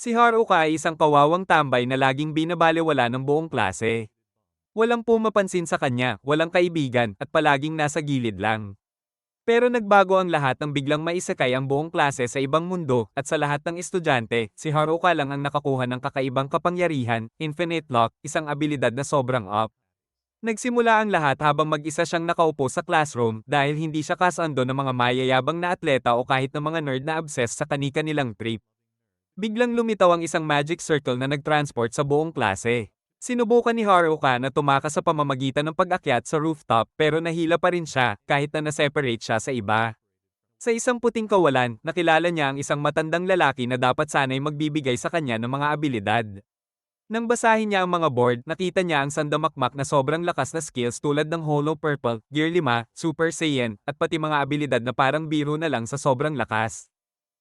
Si Haruka ay isang kawawang tambay na laging binabalewala ng buong klase. Walang pumapansin sa kanya, walang kaibigan, at palaging nasa gilid lang. Pero nagbago ang lahat nang biglang maisakay ang buong klase sa ibang mundo, at sa lahat ng estudyante, si Haruka lang ang nakakuha ng kakaibang kapangyarihan, Infinite Lock, isang abilidad na sobrang up. Nagsimula ang lahat habang mag-isa siyang nakaupo sa classroom dahil hindi siya kasando ng mga mayayabang na atleta o kahit ng mga nerd na obsessed sa kani-kanilang trip. Biglang lumitaw ang isang magic circle na nag-transport sa buong klase. Sinubukan ni Haruka na tumakas sa pamamagitan ng pag-akyat sa rooftop pero nahila pa rin siya kahit na na-separate siya sa iba. Sa isang puting kawalan, nakilala niya ang isang matandang lalaki na dapat sana'y magbibigay sa kanya ng mga abilidad. Nang basahin niya ang mga board, nakita niya ang sandamakmak na sobrang lakas na skills tulad ng Hollow Purple, Gear 5, Super Saiyan, at pati mga abilidad na parang biro na lang sa sobrang lakas.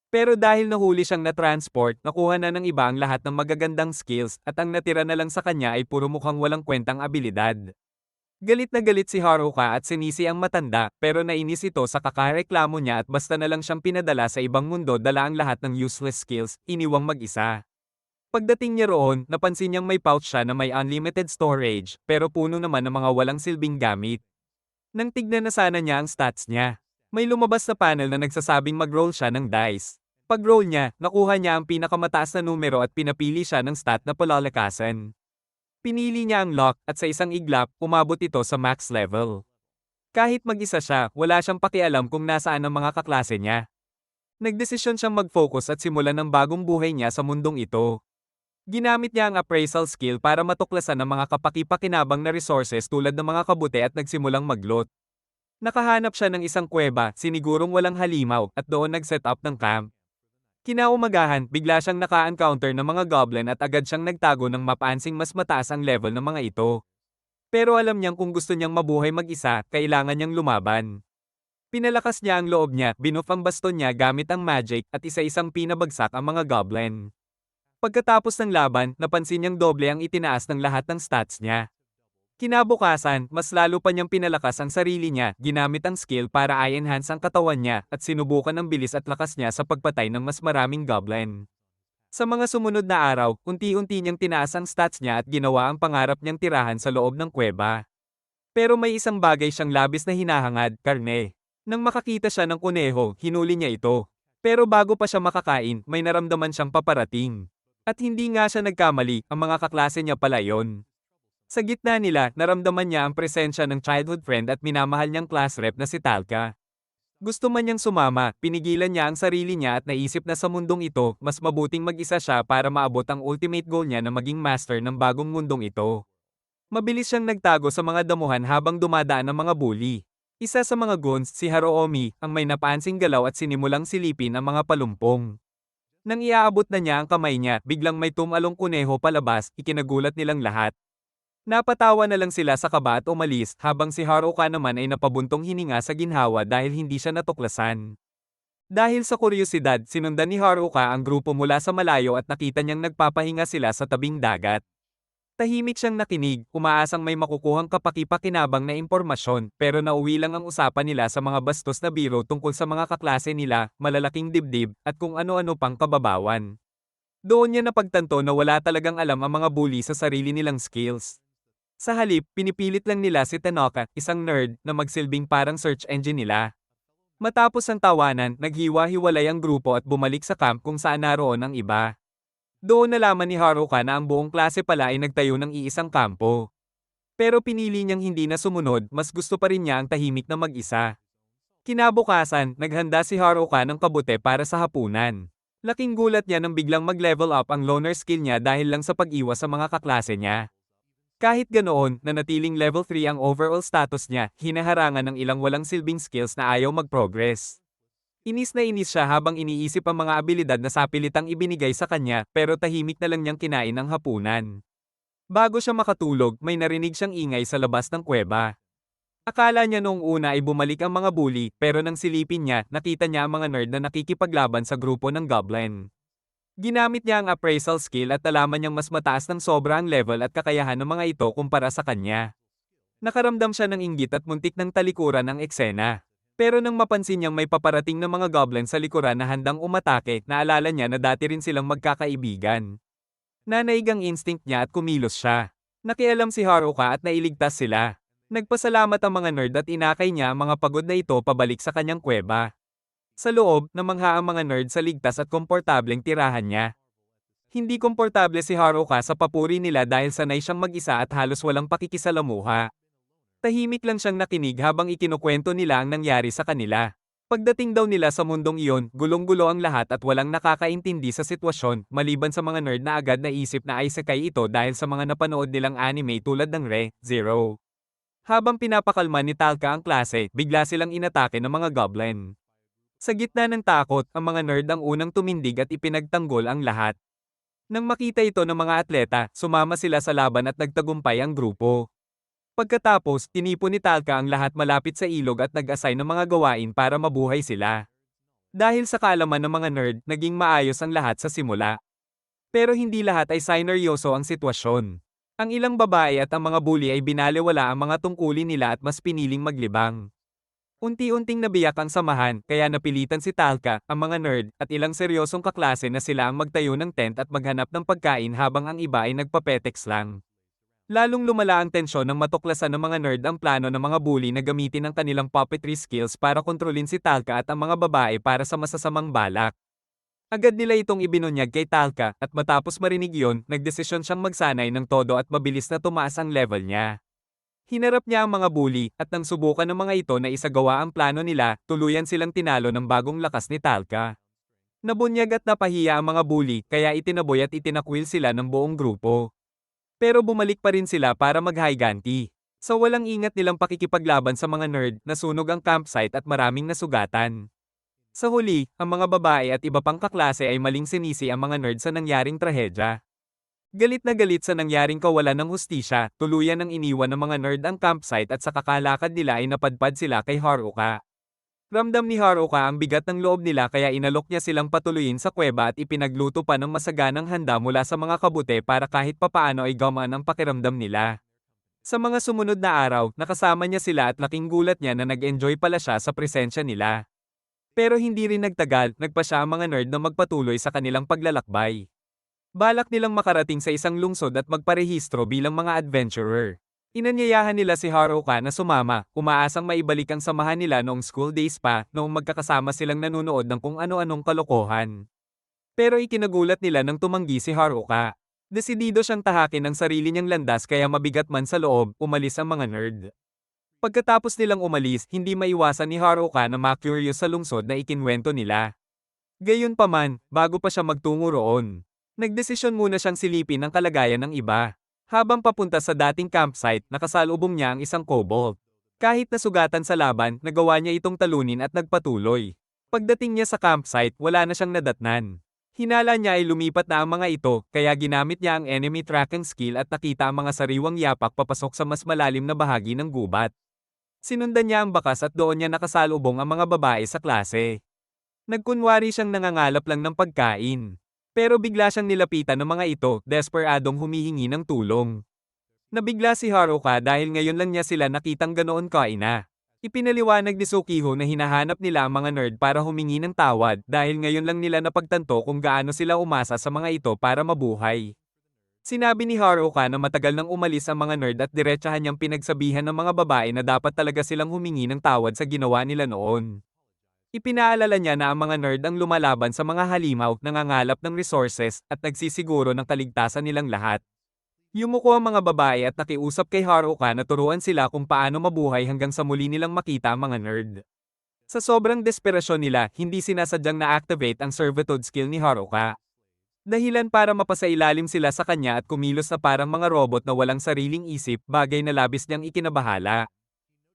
Pero dahil nahuli siyang na-transport, nakuha na ng iba ang lahat ng magagandang skills at ang natira na lang sa kanya ay puro mukhang walang kwentang abilidad. Galit na galit si Haruka at sinisi ang matanda, pero nainis ito sa kakareklamo niya at basta na lang siyang pinadala sa ibang mundo dala ang lahat ng useless skills, iniwang mag-isa. Pagdating niya roon, napansin niyang may pouch siya na may unlimited storage, pero puno naman ng mga walang silbing gamit. Nang tignan na sana niya ang stats niya, may lumabas na panel na nagsasabing mag-roll siya ng dice. Pag-roll niya, nakuha niya ang pinakamataas na numero at pinapili siya ng stat na palalakasan. Pinili niya ang lock at sa isang iglap, umabot ito sa max level. Kahit mag-isa siya, wala siyang pakialam kung nasaan ang mga kaklase niya. Nagdesisyon siyang mag-focus at simulan ng bagong buhay niya sa mundong ito. Ginamit niya ang appraisal skill para matuklasan ang mga kapaki-pakinabang na resources tulad ng mga kabute at nagsimulang maglot. Nakahanap siya ng isang kuweba, sinigurong walang halimaw, at doon nag-set up ng camp. Kinaumagahan, bigla siyang naka-encounter ng mga goblin at agad siyang nagtago ng mapaansing mas mataas ang level ng mga ito. Pero alam niyang kung gusto niyang mabuhay mag-isa, kailangan niyang lumaban. Pinalakas niya ang loob niya, binuff ang baston niya gamit ang magic, at isa-isang pinabagsak ang mga goblin. Pagkatapos ng laban, napansin niyang doble ang itinaas ng lahat ng stats niya. Kinabukasan, mas lalo pa niyang pinalakas ang sarili niya, ginamit ang skill para i-enhance ang katawan niya, at sinubukan ang bilis at lakas niya sa pagpatay ng mas maraming goblin. Sa mga sumunod na araw, unti-unti niyang tinaas ang stats niya at ginawa ang pangarap niyang tirahan sa loob ng kuweba. Pero may isang bagay siyang labis na hinahangad, karne. Nang makakita siya ng kuneho, hinuli niya ito. Pero bago pa siya makakain, may naramdaman siyang paparating. At hindi nga siya nagkamali, ang mga kaklase niya pala yon. Sa gitna nila, naramdaman niya ang presensya ng childhood friend at minamahal niyang class rep na si Talca. Gusto man niyang sumama, pinigilan niya ang sarili niya at naisip na sa mundong ito, mas mabuting mag-isa siya para maabot ang ultimate goal niya na maging master ng bagong mundong ito. Mabilis siyang nagtago sa mga damuhan habang dumadaan ang mga bully. Isa sa mga goons, si Haroomi, ang may napansing galaw at sinimulang silipin ang mga palumpong. Nang iaabot na niya ang kamay niya, biglang may tumalong kuneho palabas, ikinagulat nilang lahat. Napatawa na lang sila sa kaba at umalis, habang si Haruka naman ay napabuntong hininga sa ginhawa dahil hindi siya natuklasan. Dahil sa kuryosidad, sinundan ni Haruka ang grupo mula sa malayo at nakita niyang nagpapahinga sila sa tabing dagat. Tahimik siyang nakinig, umaasang may makukuhang kapaki-pakinabang na impormasyon, pero nauwi lang ang usapan nila sa mga bastos na biro tungkol sa mga kaklase nila, malalaking dibdib, at kung ano-ano pang kababawan. Doon niya napagtanto na wala talagang alam ang mga bully sa sarili nilang skills. Sa halip, pinipilit lang nila si Tanaka, isang nerd, na magsilbing parang search engine nila. Matapos ang tawanan, naghiwa-hiwalay ang grupo at bumalik sa camp kung saan naroon ang iba. Doon nalaman ni Haruka na ang buong klase pala ay nagtayo ng iisang kampo. Pero pinili niyang hindi na sumunod, mas gusto pa rin niya ang tahimik na mag-isa. Kinabukasan, naghanda si Haruka ng kabute para sa hapunan. Laking gulat niya nang biglang mag-level up ang loner skill niya dahil lang sa pag-iwas sa mga kaklase niya. Kahit ganoon, nanatiling level 3 ang overall status niya, hinaharangan ng ilang walang silbing skills na ayaw mag-progress. Inis na inis siya habang iniisip ang mga abilidad na sapilitang ibinigay sa kanya, pero tahimik na lang niyang kinain ang hapunan. Bago siya makatulog, may narinig siyang ingay sa labas ng kuweba. Akala niya noong una ay bumalik ang mga bully, pero nang silipin niya, nakita niya ang mga nerd na nakikipaglaban sa grupo ng goblin. Ginamit niya ang appraisal skill at nalaman niyang mas mataas ng sobra ang level at kakayahan ng mga ito kumpara sa kanya. Nakaramdam siya ng inggit at muntik ng talikuran ang eksena. Pero nang mapansin niyang may paparating na mga goblin sa likuran na handang umatake, naalala niya na dati rin silang magkakaibigan. Nanaig ang instinct niya at kumilos siya. Nakialam si Haruka at nailigtas sila. Nagpasalamat ang mga nerd at inakay niya ang mga pagod na ito pabalik sa kanyang kuweba. Sa loob, namangha ang mga nerd sa ligtas at komportableng tirahan niya. Hindi komportable si Haruka sa papuri nila dahil sanay siyang mag-isa at halos walang pakikisalamuha. Tahimik lang siyang nakinig habang ikinukwento nila ang nangyari sa kanila. Pagdating daw nila sa mundong iyon, gulong-gulo ang lahat at walang nakakaintindi sa sitwasyon, maliban sa mga nerd na agad naisip na isekai ito dahil sa mga napanood nilang anime tulad ng Re-Zero. Habang pinapakalma ni Talca ang klase, bigla silang inatake ng mga goblin. Sa gitna ng takot, ang mga nerd ang unang tumindig at ipinagtanggol ang lahat. Nang makita ito ng mga atleta, sumama sila sa laban at nagtagumpay ang grupo. Pagkatapos, tinipon ni Talca ang lahat malapit sa ilog at nag-assign ng mga gawain para mabuhay sila. Dahil sa kaalaman ng mga nerd, naging maayos ang lahat sa simula. Pero hindi lahat ay sineryoso ang sitwasyon. Ang ilang babae at ang mga bully ay binalewala ang mga tungkulin nila at mas piniling maglibang. Unti-unting nabiyak ang samahan, kaya napilitan si Talca, ang mga nerd, at ilang seryosong kaklase na sila ang magtayo ng tent at maghanap ng pagkain habang ang iba ay nagpapetex lang. Lalong lumala ang tensyon nang matuklasan ng mga nerd ang plano ng mga bully na gamitin ang kanilang puppetry skills para kontrolin si Talca at ang mga babae para sa masasamang balak. Agad nila itong ibinunyag kay Talca, at matapos marinig yon, nagdesisyon siyang magsanay ng todo at mabilis na tumaas ang level niya. Hinarap niya ang mga bully, at nang subukan ng mga ito na isagawa ang plano nila, tuluyan silang tinalo ng bagong lakas ni Talca. Nabunyag at napahiya ang mga bully, kaya itinaboy at itinakwil sila ng buong grupo. Pero bumalik pa rin sila para maghiganti. Sa walang ingat nilang pakikipaglaban sa mga nerd, nasunog ang campsite at maraming nasugatan. Sa huli, ang mga babae at iba pang kaklase ay maling sinisi ang mga nerd sa nangyaring trahedya. Galit na galit sa nangyaring kawalan ng hustisya, tuluyan ng iniwan ng mga nerd ang campsite at sa kakalakad nila ay napadpad sila kay Haruka. Ramdam ni Haruka ang bigat ng loob nila kaya inalok niya silang patuluyin sa kuweba at ipinagluto pa ng masaganang handa mula sa mga kabute para kahit papaano ay gamaan ang pakiramdam nila. Sa mga sumunod na araw, nakasama niya sila at laking gulat niya na nag-enjoy pala siya sa presensya nila. Pero hindi rin nagtagal, nagpa siya ang mga nerd na magpatuloy sa kanilang paglalakbay. Balak nilang makarating sa isang lungsod at magparehistro bilang mga adventurer. Inanyayahan nila si Haruka na sumama, umaasang maibalik ang samahan nila noong school days pa, noong magkakasama silang nanunood ng kung ano-anong kalokohan. Pero ikinagulat nila nang tumanggi si Haruka. Desidido siyang tahakin ang sarili niyang landas kaya mabigat man sa loob, umalis ang mga nerd. Pagkatapos nilang umalis, hindi maiwasan ni Haruka na ma-curious sa lungsod na ikinwento nila. Gayunpaman, bago pa siya magtungo roon, nagdesisyon muna siyang silipin ang kalagayan ng iba. Habang papunta sa dating campsite, nakasalubong niya ang isang kobold. Kahit nasugatan sa laban, nagawa niya itong talunin at nagpatuloy. Pagdating niya sa campsite, wala na siyang nadatnan. Hinala niya ay lumipat na ang mga ito, kaya ginamit niya ang enemy tracking skill at nakita ang mga sariwang yapak papasok sa mas malalim na bahagi ng gubat. Sinundan niya ang bakas at doon niya nakasalubong ang mga babae sa klase. Nagkunwari siyang nangangalap lang ng pagkain. Pero bigla siyang nilapitan ng mga ito, desperadong humihingi ng tulong. Nabigla si Haruka dahil ngayon lang niya sila nakitang ganoon kaina. Ipinaliwanag ni Sukiho na hinahanap nila ang mga nerd para humingi ng tawad dahil ngayon lang nila napagtanto kung gaano sila umasa sa mga ito para mabuhay. Sinabi ni Haruka na matagal nang umalis ang mga nerd at diretsahan niyang pinagsabihan ng mga babae na dapat talaga silang humingi ng tawad sa ginawa nila noon. Ipinaalala niya na ang mga nerd ang lumalaban sa mga halimaw, nangangalap ng resources, at nagsisiguro ng kaligtasan nilang lahat. Yumuko ang mga babae at nakiusap kay Haruka na turuan sila kung paano mabuhay hanggang sa muli nilang makita ang mga nerd. Sa sobrang desperasyon nila, hindi sinasadyang na-activate ang servitude skill ni Haruka. Dahilan para mapasailalim sila sa kanya at kumilos na parang mga robot na walang sariling isip, bagay na labis niyang ikinabahala.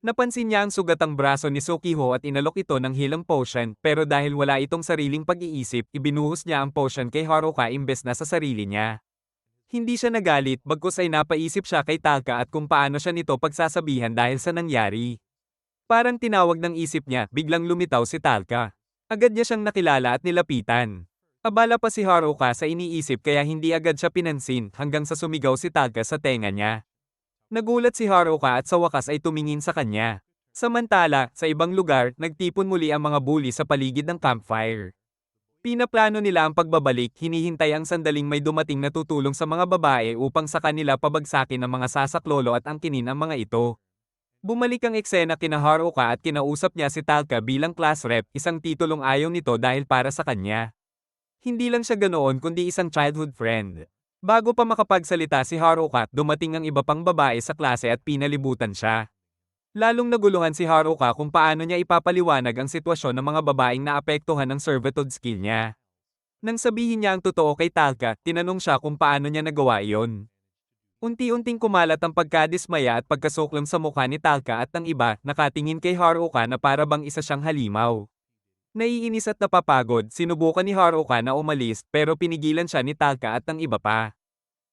Napansin niya ang sugatang braso ni Sukiho at inalok ito ng healing potion, pero dahil wala itong sariling pag-iisip, ibinuhos niya ang potion kay Haruka imbes na sa sarili niya. Hindi siya nagalit, bagkus ay napaisip siya kay Talca at kung paano siya nito pagsasabihan dahil sa nangyari. Parang tinawag ng isip niya, biglang lumitaw si Talca. Agad niya siyang nakilala at nilapitan. Abala pa si Haruka sa iniisip kaya hindi agad siya pinansin hanggang sa sumigaw si Talca sa tenga niya. Nagulat si Haruka at sa wakas ay tumingin sa kanya. Samantala, sa ibang lugar, nagtipon muli ang mga bully sa paligid ng campfire. Pinaplano nila ang pagbabalik, hinihintay ang sandaling may dumating na tutulong sa mga babae upang sa kanila pabagsakin ng mga sasaklolo at angkinin ang mga ito. Bumalik ang eksena kina Haruka at kinausap niya si Talca bilang class rep, isang titulong ayaw nito dahil para sa kanya. Hindi lang siya ganoon kundi isang childhood friend. Bago pa makapagsalita si Haruka, dumating ang iba pang babae sa klase at pinalibutan siya. Lalong naguluhan si Haruka kung paano niya ipapaliwanag ang sitwasyon ng mga babaeng naapektuhan ng servitude skill niya. Nang sabihin niya ang totoo kay Talca, tinanong siya kung paano niya nagawa iyon. Unti-unting kumalat ang pagkadismaya at pagkasuklam sa mukha ni Talca at ng iba, nakatingin kay Haruka na para bang isa siyang halimaw. Naiinis at napapagod, sinubukan ni Haruka na umalis pero pinigilan siya ni Talca at ng iba pa.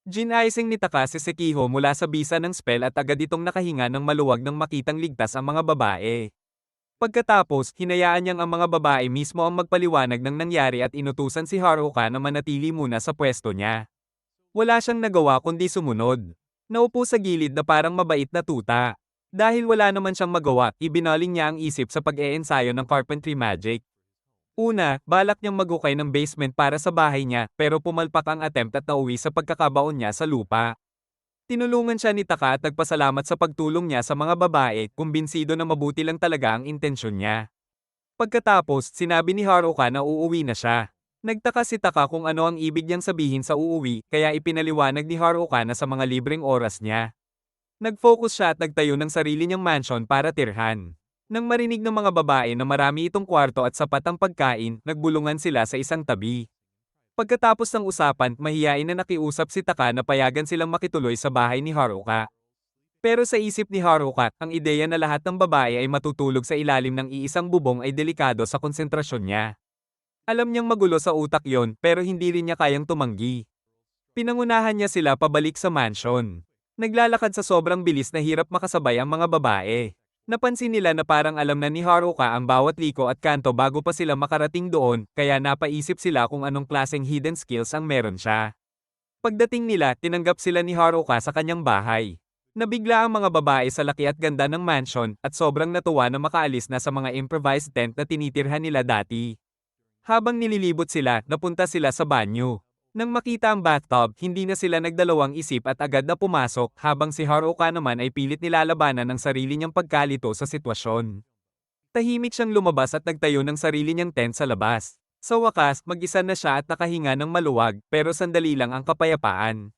Ginaising ni Taka si Sekiho mula sa bisa ng spell at agad itong nakahinga ng maluwag nang makitang ligtas ang mga babae. Pagkatapos, hinayaan niyang ang mga babae mismo ang magpaliwanag ng nangyari at inutusan si Haruka na manatili muna sa pwesto niya. Wala siyang nagawa kundi sumunod. Naupo sa gilid na parang mabait na tuta. Dahil wala naman siyang magawa, ibinaling niya ang isip sa pag-eensayo ng carpentry magic. Una, balak niyang maghukay ng basement para sa bahay niya, pero pumalpak ang attempt at nauwi sa pagkakabaon niya sa lupa. Tinulungan siya ni Taka at nagpasalamat sa pagtulong niya sa mga babae, kumbinsido na mabuti lang talaga ang intensyon niya. Pagkatapos, sinabi ni Haruka na uuwi na siya. Nagtaka si Taka kung ano ang ibig niyang sabihin sa uuwi, kaya ipinaliwanag ni Haruka na sa mga libreng oras niya. Nag-focus siya at nagtayo ng sarili niyang mansion para tirhan. Nang marinig ng mga babae na marami itong kwarto at sapat ang pagkain, nagbulungan sila sa isang tabi. Pagkatapos ng usapan, mahiyain na nakiusap si Taka na payagan silang makituloy sa bahay ni Haruka. Pero sa isip ni Haruka, ang ideya na lahat ng babae ay matutulog sa ilalim ng iisang bubong ay delikado sa konsentrasyon niya. Alam niyang magulo sa utak yon, pero hindi rin niya kayang tumanggi. Pinangunahan niya sila pabalik sa mansion. Naglalakad sa sobrang bilis na hirap makasabay ang mga babae. Napansin nila na parang alam na ni Haruka ang bawat liko at kanto bago pa sila makarating doon, kaya napaisip sila kung anong klaseng hidden skills ang meron siya. Pagdating nila, tinanggap sila ni Haruka sa kanyang bahay. Nabigla ang mga babae sa laki at ganda ng mansion, at sobrang natuwa na makaalis na sa mga improvised tent na tinitirhan nila dati. Habang nililibot sila, napunta sila sa banyo. Nang makita ang bathtub, hindi na sila nagdalawang isip at agad na pumasok, habang si Haruka naman ay pilit nilalabanan ng sarili niyang pagkalito sa sitwasyon. Tahimik siyang lumabas at nagtayo ng sarili niyang tent sa labas. Sa wakas, mag-isa na siya at nakahinga ng maluwag, pero sandali lang ang kapayapaan.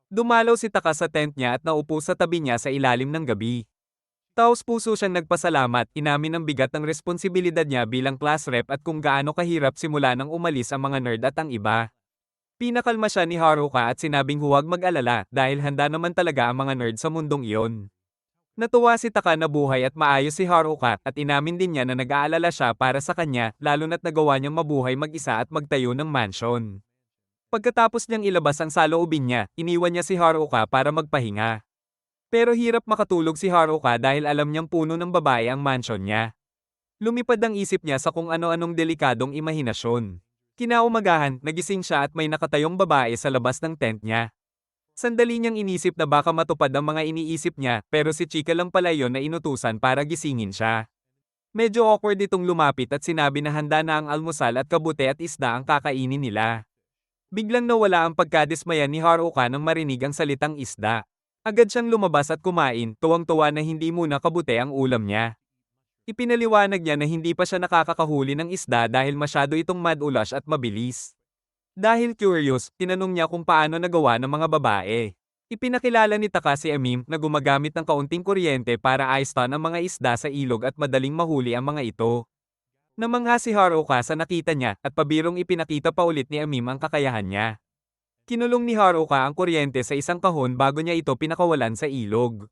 Dumalaw si Taka sa tent niya at naupo sa tabi niya sa ilalim ng gabi. Taos-puso siyang nagpasalamat, inamin ang bigat ng responsibilidad niya bilang class rep at kung gaano kahirap simula nang umalis ang mga nerd at ang iba. Pinakalma siya ni Haruka at sinabing huwag mag-alala dahil handa naman talaga ang mga nerd sa mundong iyon. Natuwa si Taka na buhay at maayos si Haruka at inamin din niya na nag-aalala siya para sa kanya lalo na't nagawa niyang mabuhay mag-isa at magtayo ng mansion. Pagkatapos niyang ilabas ang saloobin niya, iniwan niya si Haruka para magpahinga. Pero hirap makatulog si Haruka dahil alam niyang puno ng babae ang mansion niya. Lumipad ang isip niya sa kung ano-anong delikadong imahinasyon. Kinaumagahan, nagising siya at may nakatayong babae sa labas ng tent niya. Sandali niyang inisip na baka matupad ang mga iniisip niya, pero si Chika lang pala yon na inutusan para gisingin siya. Medyo awkward itong lumapit at sinabi na handa na ang almusal at kabute at isda ang kakainin nila. Biglang nawala ang pagkadismaya ni Haruka nang marinig ang salitang isda. Agad siyang lumabas at kumain, tuwang-tuwa na hindi muna kabute ang ulam niya. Ipinaliwanag niya na hindi pa siya nakakakahuli ng isda dahil masyado itong madulas at mabilis. Dahil curious, tinanong niya kung paano nagawa ng mga babae. Ipinakilala ni Taka si Amim na gumagamit ng kaunting kuryente para i-stun ang mga isda sa ilog at madaling mahuli ang mga ito. Namangha si Haruka sa nakita niya at pabirong ipinakita pa ulit ni Amim ang kakayahan niya. Kinulong ni Haruka ang kuryente sa isang kahon bago niya ito pinakawalan sa ilog.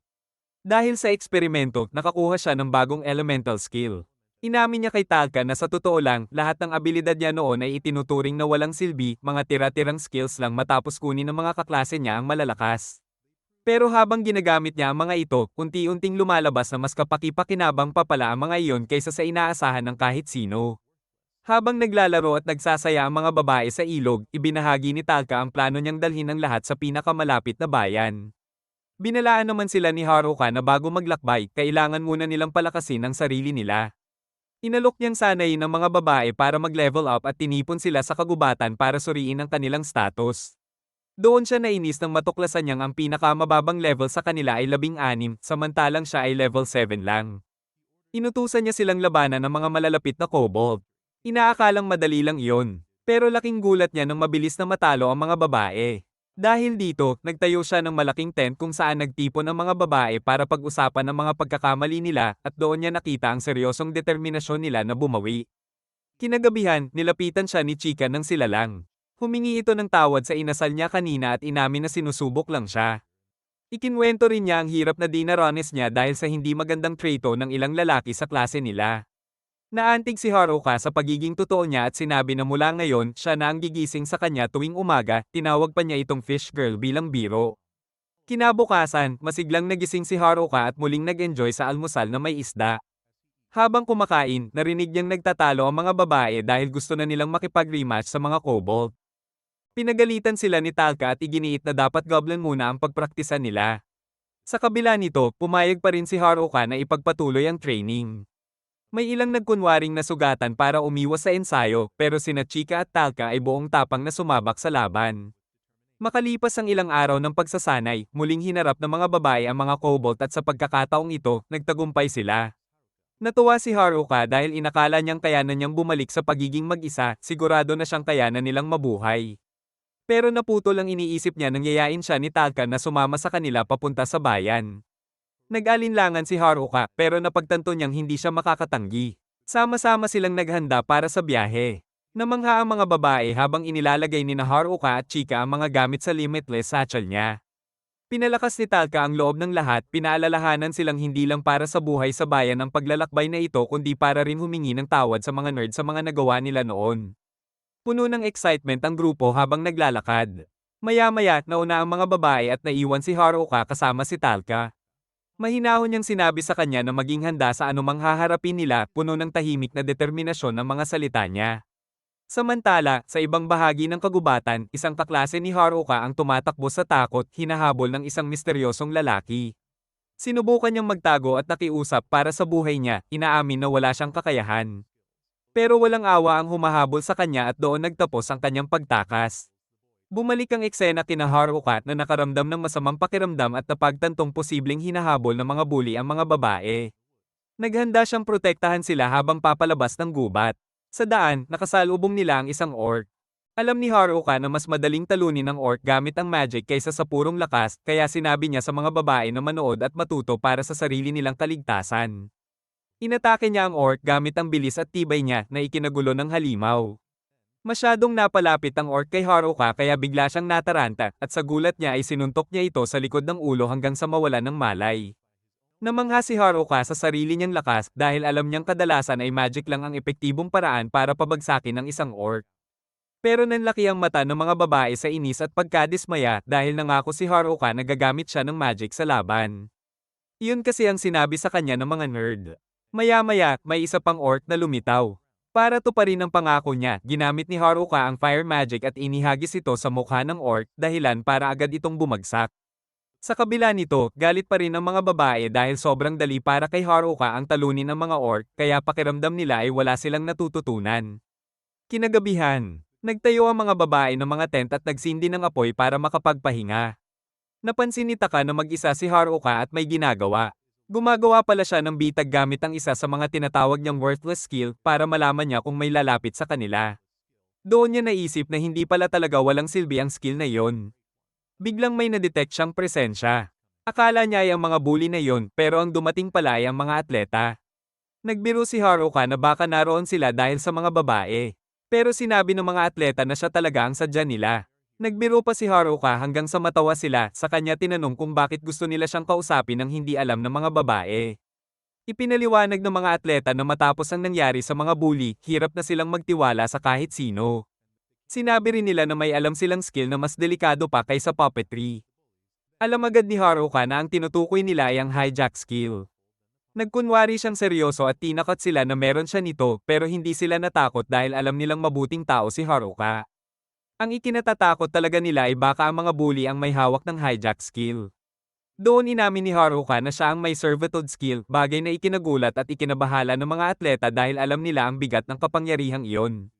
Dahil sa eksperimento, nakakuha siya ng bagong elemental skill. Inamin niya kay Talca na sa totoo lang, lahat ng abilidad niya noon ay itinuturing na walang silbi, mga tira-tirang skills lang matapos kunin ng mga kaklase niya ang malalakas. Pero habang ginagamit niya ang mga ito, unti-unting lumalabas na mas kapaki-pakinabang pa pala ang mga iyon kaysa sa inaasahan ng kahit sino. Habang naglalaro at nagsasaya ang mga babae sa ilog, ibinahagi ni Talca ang plano niyang dalhin ang lahat sa pinakamalapit na bayan. Binalaan naman sila ni Haruka na bago maglakbay, kailangan muna nilang palakasin ang sarili nila. Inalok niyang sanay ng mga babae para mag-level up at tinipon sila sa kagubatan para suriin ang kanilang status. Doon siya nainis nang matuklasan niyang ang pinakamababang level sa kanila ay 16, samantalang siya ay level 7 lang. Inutusan niya silang labanan ng mga malalapit na kobold. Inaakalang madali lang iyon. Pero laking gulat niya nang mabilis na matalo ang mga babae. Dahil dito, nagtayo siya ng malaking tent kung saan nagtipon ang mga babae para pag-usapan ang mga pagkakamali nila at doon niya nakita ang seryosong determinasyon nila na bumawi. Kinagabihan, nilapitan siya ni Chika nang sila lang. Humingi ito ng tawad sa inasal niya kanina at inamin na sinusubok lang siya. Ikinwento rin niya ang hirap na dinaranas niya dahil sa hindi magandang treto ng ilang lalaki sa klase nila. Naantig si Haruka sa pagiging totoo niya at sinabi na mula ngayon siya na ang gigising sa kanya tuwing umaga, tinawag pa niya itong fish girl bilang biro. Kinabukasan, masiglang nagising si Haruka at muling nag-enjoy sa almusal na may isda. Habang kumakain, narinig niyang nagtatalo ang mga babae dahil gusto na nilang makipag-rematch sa mga kobold. Pinagalitan sila ni Talca at iginiit na dapat goblin muna ang pagpraktisan nila. Sa kabila nito, pumayag pa rin si Haruka na ipagpatuloy ang training. May ilang nagkunwaring nasugatan para umiwas sa ensayo, pero sina Chika at Talca ay buong tapang na sumabak sa laban. Makalipas ang ilang araw ng pagsasanay, muling hinarap ng mga babae ang mga kobold at sa pagkakataong ito, nagtagumpay sila. Natuwa si Haruka dahil inakala niyang kayanan niyang bumalik sa pagiging mag-isa, sigurado na siyang kayanan nilang mabuhay. Pero naputol ang iniisip niya nang yayain siya ni Talca na sumama sa kanila papunta sa bayan. Nag-alinlangan si Haruka pero napagtanto niyang hindi siya makakatanggi. Sama-sama silang naghanda para sa biyahe. Namangha ang mga babae habang inilalagay ni Haruka at Chika ang mga gamit sa limitless satchel niya. Pinalakas ni Talca ang loob ng lahat, pinaalalahanan silang hindi lang para sa buhay sa bayan ang paglalakbay na ito kundi para rin humingi ng tawad sa mga nerd sa mga nagawa nila noon. Puno ng excitement ang grupo habang naglalakad. Maya-maya, nauna ang mga babae at naiwan si Haruka kasama si Talca. Mahinahon niyang sinabi sa kanya na maging handa sa anumang haharapin nila, puno ng tahimik na determinasyon ang mga salita niya. Samantala, sa ibang bahagi ng kagubatan, isang kaklase ni Haruka ang tumatakbo sa takot, hinahabol ng isang misteryosong lalaki. Sinubukan niyang magtago at nakiusap para sa buhay niya, inaamin na wala siyang kakayahan. Pero walang awa ang humahabol sa kanya at doon nagtapos ang kanyang pagtakas. Bumalik ang eksena kina Haruka na nakaramdam ng masamang pakiramdam at napagtantong posibleng hinahabol ng mga bully ang mga babae. Naghanda siyang protektahan sila habang papalabas ng gubat. Sa daan, nakasalubong nila ang isang orc. Alam ni Haruka na mas madaling talunin ang orc gamit ang magic kaysa sa purong lakas, kaya sinabi niya sa mga babae na manood at matuto para sa sarili nilang kaligtasan. Inatake niya ang orc gamit ang bilis at tibay niya na ikinagulo ng halimaw. Masyadong napalapit ang orc kay Haruka kaya bigla siyang nataranta at sa gulat niya ay sinuntok niya ito sa likod ng ulo hanggang sa mawala ng malay. Namangha si Haruka sa sarili niyang lakas dahil alam niyang kadalasan ay magic lang ang epektibong paraan para pabagsakin ang isang orc. Pero nanlaki ang mata ng mga babae sa inis at pagkadismaya dahil nangako si Haruka na gagamit siya ng magic sa laban. Iyon kasi ang sinabi sa kanya ng mga nerd. Maya-maya, may isa pang orc na lumitaw. Para tuparin ang pangako niya, ginamit ni Haruka ang fire magic at inihagis ito sa mukha ng orc, dahilan para agad itong bumagsak. Sa kabila nito, galit pa rin ang mga babae dahil sobrang dali para kay Haruka ang talunin ng mga orc, kaya pakiramdam nila ay wala silang natututunan. Kinagabihan, nagtayo ang mga babae ng mga tent at nagsindi ng apoy para makapagpahinga. Napansin ni Taka na mag-isa si Haruka at may ginagawa. Gumagawa pala siya ng bitag gamit ang isa sa mga tinatawag niyang worthless skill para malaman niya kung may lalapit sa kanila. Doon niya naisip na hindi pala talaga walang silbi ang skill na iyon. Biglang may nadetect siyang presensya. Akala niya ay ang mga bully na iyon pero ang dumating pala ay ang mga atleta. Nagbiro si Haruka na baka naroon sila dahil sa mga babae. Pero sinabi ng mga atleta na siya talaga ang sadya nila. Nagbiro pa si Haruka hanggang sa matawa sila, sa kanya tinanong kung bakit gusto nila siyang kausapin ng hindi alam ng mga babae. Ipinaliwanag ng mga atleta na matapos ang nangyari sa mga bully, hirap na silang magtiwala sa kahit sino. Sinabi rin nila na may alam silang skill na mas delikado pa kaysa puppetry. Alam agad ni Haruka na ang tinutukoy nila ay ang hijack skill. Nagkunwari siyang seryoso at tinakot sila na meron siya nito pero hindi sila natakot dahil alam nilang mabuting tao si Haruka. Ang ikinatatakot talaga nila ay baka ang mga bully ang may hawak ng hijack skill. Doon inamin ni Haruka na siya ang may servitude skill, bagay na ikinagulat at ikinabahala ng mga atleta dahil alam nila ang bigat ng kapangyarihang iyon.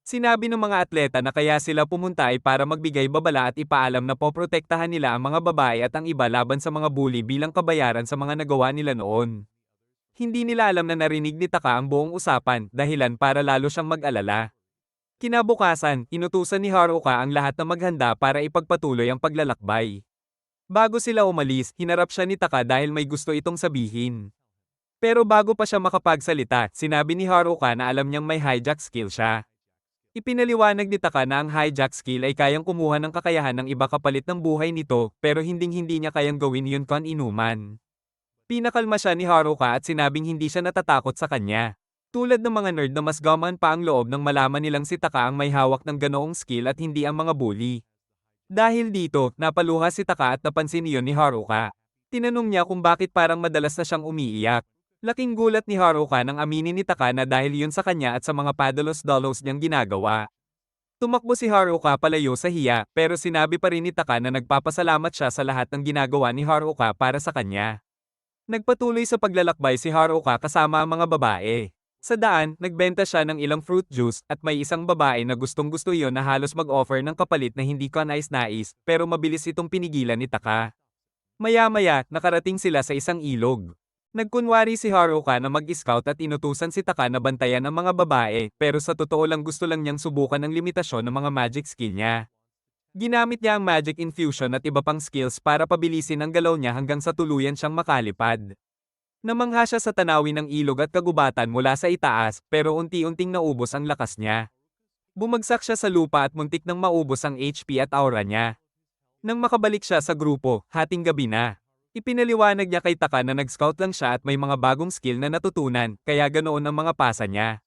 Sinabi ng mga atleta na kaya sila pumunta ay para magbigay babala at ipaalam na poprotektahan nila ang mga babae at ang iba laban sa mga bully bilang kabayaran sa mga nagawa nila noon. Hindi nila alam na narinig ni Taka ang buong usapan, dahilan para lalo siyang mag-alala. Kinabukasan, inutusan ni Haruka ang lahat na maghanda para ipagpatuloy ang paglalakbay. Bago sila umalis, hinarap siya ni Taka dahil may gusto itong sabihin. Pero bago pa siya makapagsalita, sinabi ni Haruka na alam niyang may hijack skill siya. Ipinaliwanag ni Taka na ang hijack skill ay kayang kumuha ng kakayahan ng iba kapalit ng buhay nito, pero hinding-hindi niya kayang gawin yun kon inuman. Pinakalma siya ni Haruka at sinabing hindi siya natatakot sa kanya. Tulad ng mga nerd na mas gaman pa ang loob nang malaman nilang si Taka ang may hawak ng ganoong skill at hindi ang mga bully. Dahil dito, napaluha si Taka at napansin iyon ni Haruka. Tinanong niya kung bakit parang madalas na siyang umiiyak. Laking gulat ni Haruka nang aminin ni Taka na dahil yun sa kanya at sa mga padalos-dalos niyang ginagawa. Tumakbo si Haruka palayo sa hiya, pero sinabi pa rin ni Taka na nagpapasalamat siya sa lahat ng ginagawa ni Haruka para sa kanya. Nagpatuloy sa paglalakbay si Haruka kasama ang mga babae. Sa daan, nagbenta siya ng ilang fruit juice at may isang babae na gustong-gusto iyon na halos mag-offer ng kapalit na hindi ko nais-nais, pero mabilis itong pinigilan ni Taka. Maya-maya, nakarating sila sa isang ilog. Nagkunwari si Haruka na mag-scout at inutusan si Taka na bantayan ang mga babae, pero sa totoo lang gusto lang niyang subukan ang limitasyon ng mga magic skill niya. Ginamit niya ang magic infusion at iba pang skills para pabilisin ang galaw niya hanggang sa tuluyan siyang makalipad. Namangha siya sa tanawin ng ilog at kagubatan mula sa itaas, pero unti-unting naubos ang lakas niya. Bumagsak siya sa lupa at muntik nang maubos ang HP at aura niya. Nang makabalik siya sa grupo, hating gabi na. Ipinaliwanag niya kay Taka na nag-scout lang siya at may mga bagong skill na natutunan, kaya ganoon ang mga pasa niya.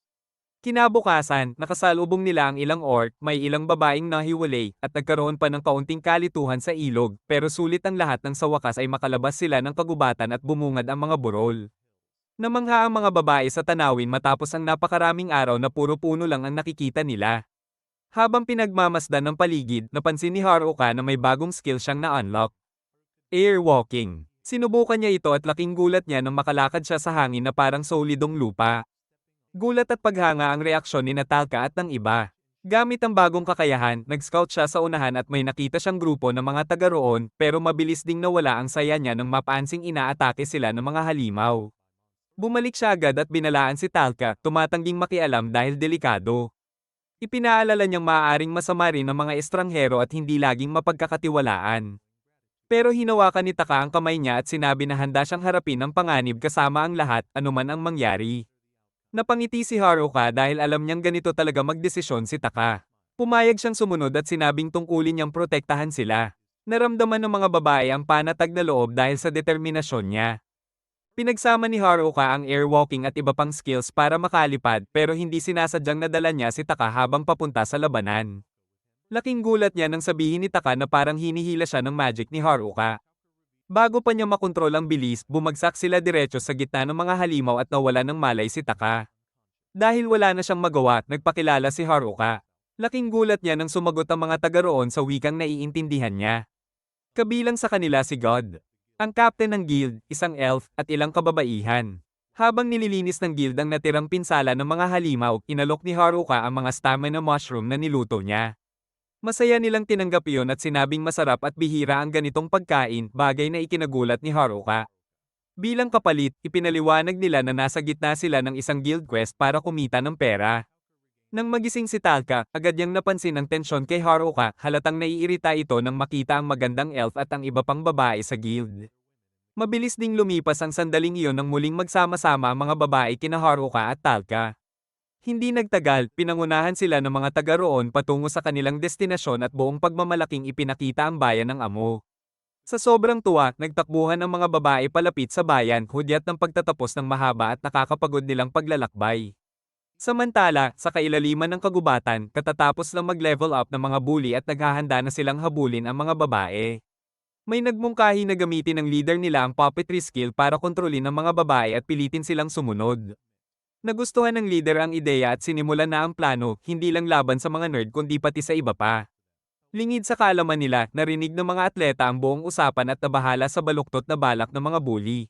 Kinabukasan, nakasalubong nila ang ilang orc, may ilang babaeng nahiwalay, at nagkaroon pa ng kaunting kalituhan sa ilog, pero sulit ang lahat nang sa wakas ay makalabas sila ng kagubatan at bumungad ang mga burol. Namangha ang mga babae sa tanawin matapos ang napakaraming araw na puro puno lang ang nakikita nila. Habang pinagmamasdan ng paligid, napansin ni Haruka na may bagong skill siyang na-unlock. Airwalking. Sinubukan niya ito at laking gulat niya nang makalakad siya sa hangin na parang solidong lupa. Gulat at paghanga ang reaksyon ni Natalka at ng iba. Gamit ang bagong kakayahan, nag-scout siya sa unahan at may nakita siyang grupo ng mga taga roon, pero mabilis ding nawala ang saya niya nang mapansing inaatake sila ng mga halimaw. Bumalik siya agad at binalaan si Talka, tumatangging makialam dahil delikado. Ipinaalala niyang maaaring masama rin ang mga estranghero at hindi laging mapagkakatiwalaan. Pero hinawakan ni Taka ang kamay niya at sinabi na handa siyang harapin ang panganib kasama ang lahat, anuman ang mangyari. Napangiti si Haruka dahil alam niyang ganito talaga magdesisyon si Taka. Pumayag siyang sumunod at sinabing tungkulin niyang protektahan sila. Naramdaman ng mga babae ang panatag na loob dahil sa determinasyon niya. Pinagsama ni Haruka ang airwalking at iba pang skills para makalipad pero hindi sinasadyang nadala niya si Taka habang papunta sa labanan. Laking gulat niya nang sabihin ni Taka na parang hinihila siya ng magic ni Haruka. Bago pa niya makontrol ang bilis, bumagsak sila diretso sa gitna ng mga halimaw at nawala ng malay si Taka. Dahil wala na siyang magawa, nagpakilala si Haruka. Laking gulat niya nang sumagot ang mga taga roon sa wikang naiintindihan niya. Kabilang sa kanila si God, ang captain ng guild, isang elf, at ilang kababaihan. Habang nililinis ng guild ang natirang pinsala ng mga halimaw, inalok ni Haruka ang mga stamina mushroom na niluto niya. Masaya nilang tinanggap iyon at sinabing masarap at bihira ang ganitong pagkain, bagay na ikinagulat ni Haruka. Bilang kapalit, ipinaliwanag nila na nasa gitna sila ng isang guild quest para kumita ng pera. Nang magising si Talka, agad niyang napansin ang tensyon kay Haruka, halatang naiirita ito nang makita ang magandang elf at ang iba pang babae sa guild. Mabilis ding lumipas ang sandaling iyon nang muling magsama-sama ang mga babae kina Haruka at Talka. Hindi nagtagal, pinangunahan sila ng mga taga roon patungo sa kanilang destinasyon at buong pagmamalaking ipinakita ang bayan ng amo. Sa sobrang tuwa, nagtakbuhan ang mga babae palapit sa bayan, hudyat ng pagtatapos ng mahaba at nakakapagod nilang paglalakbay. Samantala, sa kailaliman ng kagubatan, katatapos lang mag-level up ng mga bully at naghahanda na silang habulin ang mga babae. May nagmungkahi na gamitin ng leader nila ang puppetry skill para kontrolin ang mga babae at pilitin silang sumunod. Nagustuhan ng leader ang ideya at sinimulan na ang plano, hindi lang laban sa mga nerd kundi pati sa iba pa. Lingid sa kaalaman nila, narinig ng mga atleta ang buong usapan at nabahala sa baluktot na balak ng mga bully.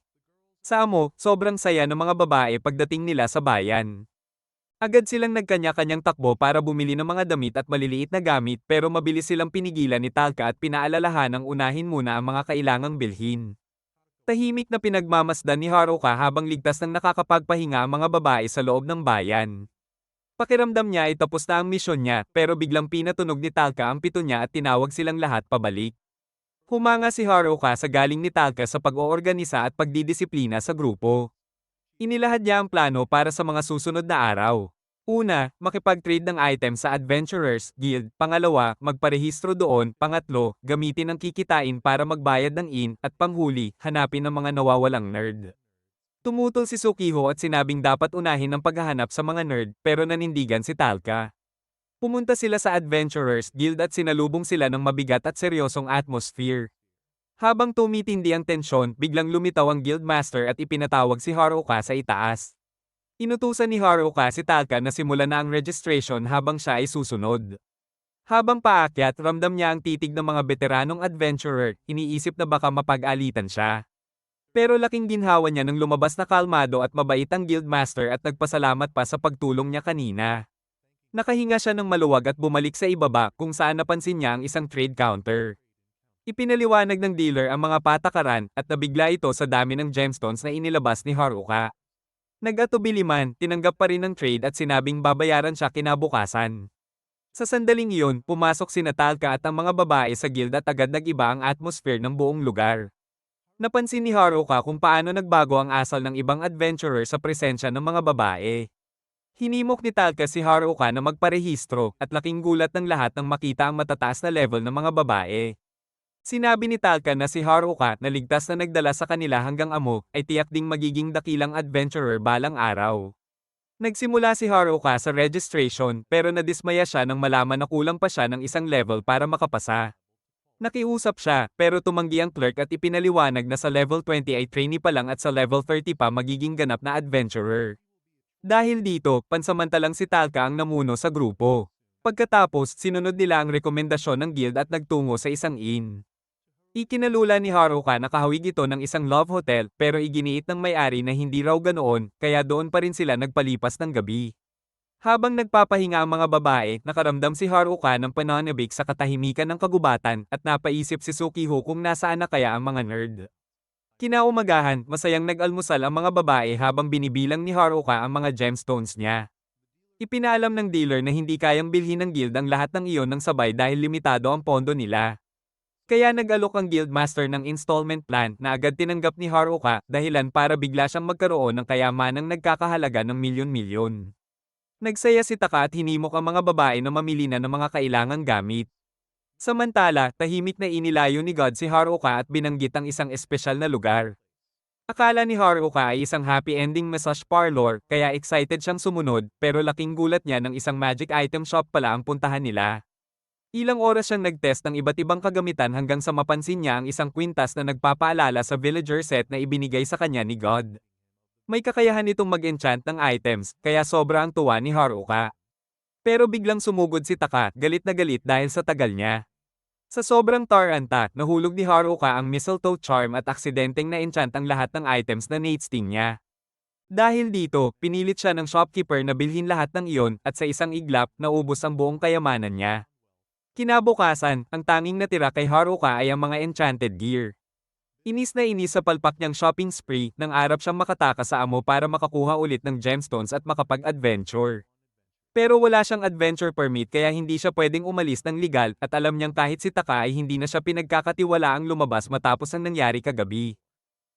Sa amo, sobrang saya ng mga babae pagdating nila sa bayan. Agad silang nagkanya-kanyang takbo para bumili ng mga damit at maliliit na gamit pero mabilis silang pinigilan ni Talka at pinaalalahanang unahin muna ang mga kailangang bilhin. Tahimik na pinagmamasdan ni Haruka habang ligtas ng nakakapagpahinga ang mga babae sa loob ng bayan. Pakiramdam niya ay tapos na ang misyon niya pero biglang pinatunog ni Talka ang pito niya at tinawag silang lahat pabalik. Humanga si Haruka sa galing ni Talka sa pag-oorganisa at pagdidisiplina sa grupo. Inilahad niya ang plano para sa mga susunod na araw. Una, makipag-trade ng item sa Adventurers Guild. Pangalawa, magparehistro doon. Pangatlo, gamitin ang kikitain para magbayad ng inn. At panghuli, hanapin ang mga nawawalang nerd. Tumutol si Sukiho at sinabing dapat unahin ang paghahanap sa mga nerd pero nanindigan si Talka. Pumunta sila sa Adventurers Guild at sinalubong sila ng mabigat at seryosong atmosphere. Habang tumitindi ang tensyon, biglang lumitaw ang guildmaster at ipinatawag si Haruka sa itaas. Inutusan ni Haruka si Talka na simulan na ang registration habang siya ay susunod. Habang paakyat, ramdam niya ang titig ng mga veteranong adventurer, iniisip na baka mapag-alitan siya. Pero laking ginhawa niya nang lumabas na kalmado at mabait ang guildmaster at nagpasalamat pa sa pagtulong niya kanina. Nakahinga siya ng maluwag at bumalik sa ibaba kung saan napansin niya ang isang trade counter. Ipinaliwanag ng dealer ang mga patakaran at nabigla ito sa dami ng gemstones na inilabas ni Haruka. Nag-atubili man, tinanggap pa rin ng trade at sinabing babayaran siya kinabukasan. Sa sandaling iyon, pumasok si Talka at ang mga babae sa guild at agad nag-iba ang atmosphere ng buong lugar. Napansin ni Haruka kung paano nagbago ang asal ng ibang adventurer sa presensya ng mga babae. Hinimok ni Talka si Haruka na magparehistro at laking gulat ng lahat nang makita ang matataas na level ng mga babae. Sinabi ni Talka na si Haruka na ligtas na nagdala sa kanila hanggang amo ay tiyak ding magiging dakilang adventurer balang araw. Nagsimula si Haruka sa registration pero nadismaya siya nang malaman na kulang pa siya ng isang level para makapasa. Nakiusap siya pero tumanggi ang clerk at ipinaliwanag na sa level 20 ay trainee pa lang at sa level 30 pa magiging ganap na adventurer. Dahil dito, pansamantalang si Talka ang namuno sa grupo. Pagkatapos, sinunod nila ang rekomendasyon ng guild at nagtungo sa isang inn. Ikinalula ni Haruka na kahawig ito ng isang love hotel pero iginiit ng may-ari na hindi raw ganoon kaya doon pa rin sila nagpalipas ng gabi. Habang nagpapahinga ang mga babae, nakaramdam si Haruka ng pananabik sa katahimikan ng kagubatan at napaisip si Sukiho kung nasaan na kaya ang mga nerd. Kinaumagahan, masayang nag-almusal ang mga babae habang binibilang ni Haruka ang mga gemstones niya. Ipinaalam ng dealer na hindi kayang bilhin ng guild ang lahat ng iyon ng sabay dahil limitado ang pondo nila. Kaya nag-alok ang guildmaster ng installment plan na agad tinanggap ni Haruka dahilan para bigla siyang magkaroon ng kayamanang nagkakahalaga ng milyon-milyon. Nagsaya si Taka at hinimok ang mga babae na mamili na ng mga kailangang gamit. Samantala, tahimik na inilayo ni God si Haruka at binanggit ang isang espesyal na lugar. Akala ni Haruka ay isang happy ending massage parlor kaya excited siyang sumunod pero laking gulat niya ng isang magic item shop pala ang puntahan nila. Ilang oras siyang nag-test ng iba't ibang kagamitan hanggang sa mapansin niya ang isang kwintas na nagpapaalala sa villager set na ibinigay sa kanya ni God. May kakayahan itong mag-enchant ng items, kaya sobra ang tuwa ni Haruka. Pero biglang sumugod si Taka, galit na galit dahil sa tagal niya. Sa sobrang taranta, nahulog ni Haruka ang mistletoe charm at aksidenteng na-enchant ang lahat ng items na nate-sting niya. Dahil dito, pinilit siya ng shopkeeper na bilhin lahat ng iyon at sa isang iglap, naubos ang buong kayamanan niya. Kinabukasan, ang tanging natira kay Haruka ay ang mga enchanted gear. Inis na inis sa palpak niyang shopping spree nang arap siyang makatakas sa amo para makakuha ulit ng gemstones at makapag-adventure. Pero wala siyang adventure permit kaya hindi siya pwedeng umalis ng legal at alam niyang kahit si Taka ay hindi na siya pinagkakatiwalaang lumabas matapos ang nangyari kagabi.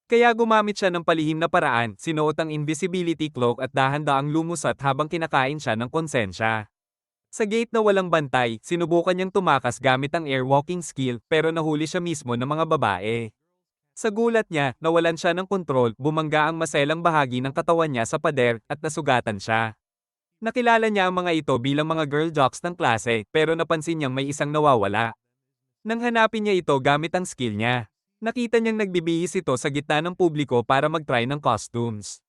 Kaya gumamit siya ng palihim na paraan, sinuot ang invisibility cloak at dahan-daang lumusat habang kinakain siya ng konsensya. Sa gate na walang bantay, sinubukan niyang tumakas gamit ang airwalking skill pero nahuli siya mismo ng mga babae. Sa gulat niya, nawalan siya ng kontrol, bumangga ang maselang bahagi ng katawan niya sa pader at nasugatan siya. Nakilala niya ang mga ito bilang mga girl jocks ng klase pero napansin niyang may isang nawawala. Nang hanapin niya ito gamit ang skill niya, nakita niyang nagbibihis ito sa gitna ng publiko para mag-try ng costumes.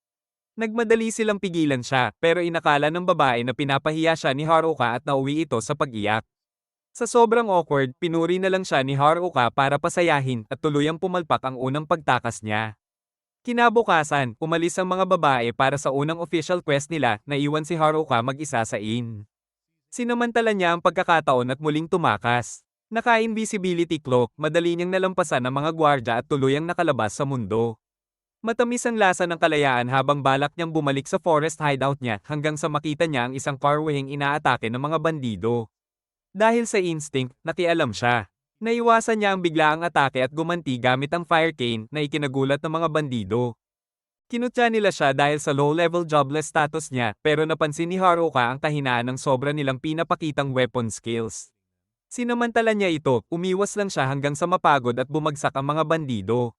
Nagmadali silang pigilan siya, pero inakala ng babae na pinapahiya siya ni Haruka at nauwi ito sa pag-iyak. Sa sobrang awkward, pinuri na lang siya ni Haruka para pasayahin at tuluyang pumalpak ang unang pagtakas niya. Kinabukasan, umalis ang mga babae para sa unang official quest nila na iwan si Haruka mag-isa sa inn. Sinamantala niya ang pagkakataon at muling tumakas. Naka-invisibility cloak, madali niyang nalampasan ang mga gwardya at tuluyang nakalabas sa mundo. Matamis ang lasa ng kalayaan habang balak niyang bumalik sa forest hideout niya hanggang sa makita niya ang isang carwayeng inaatake ng mga bandido. Dahil sa instinct, nakialam siya. Naiwasan niya ang biglaang atake at gumanti gamit ang fire cane na ikinagulat ng mga bandido. Kinutya nila siya dahil sa low-level jobless status niya pero napansin ni Haruka ang kahinaan ng sobra nilang pinapakitang weapon skills. Sinamantala niya ito, umiwas lang siya hanggang sa mapagod at bumagsak ang mga bandido.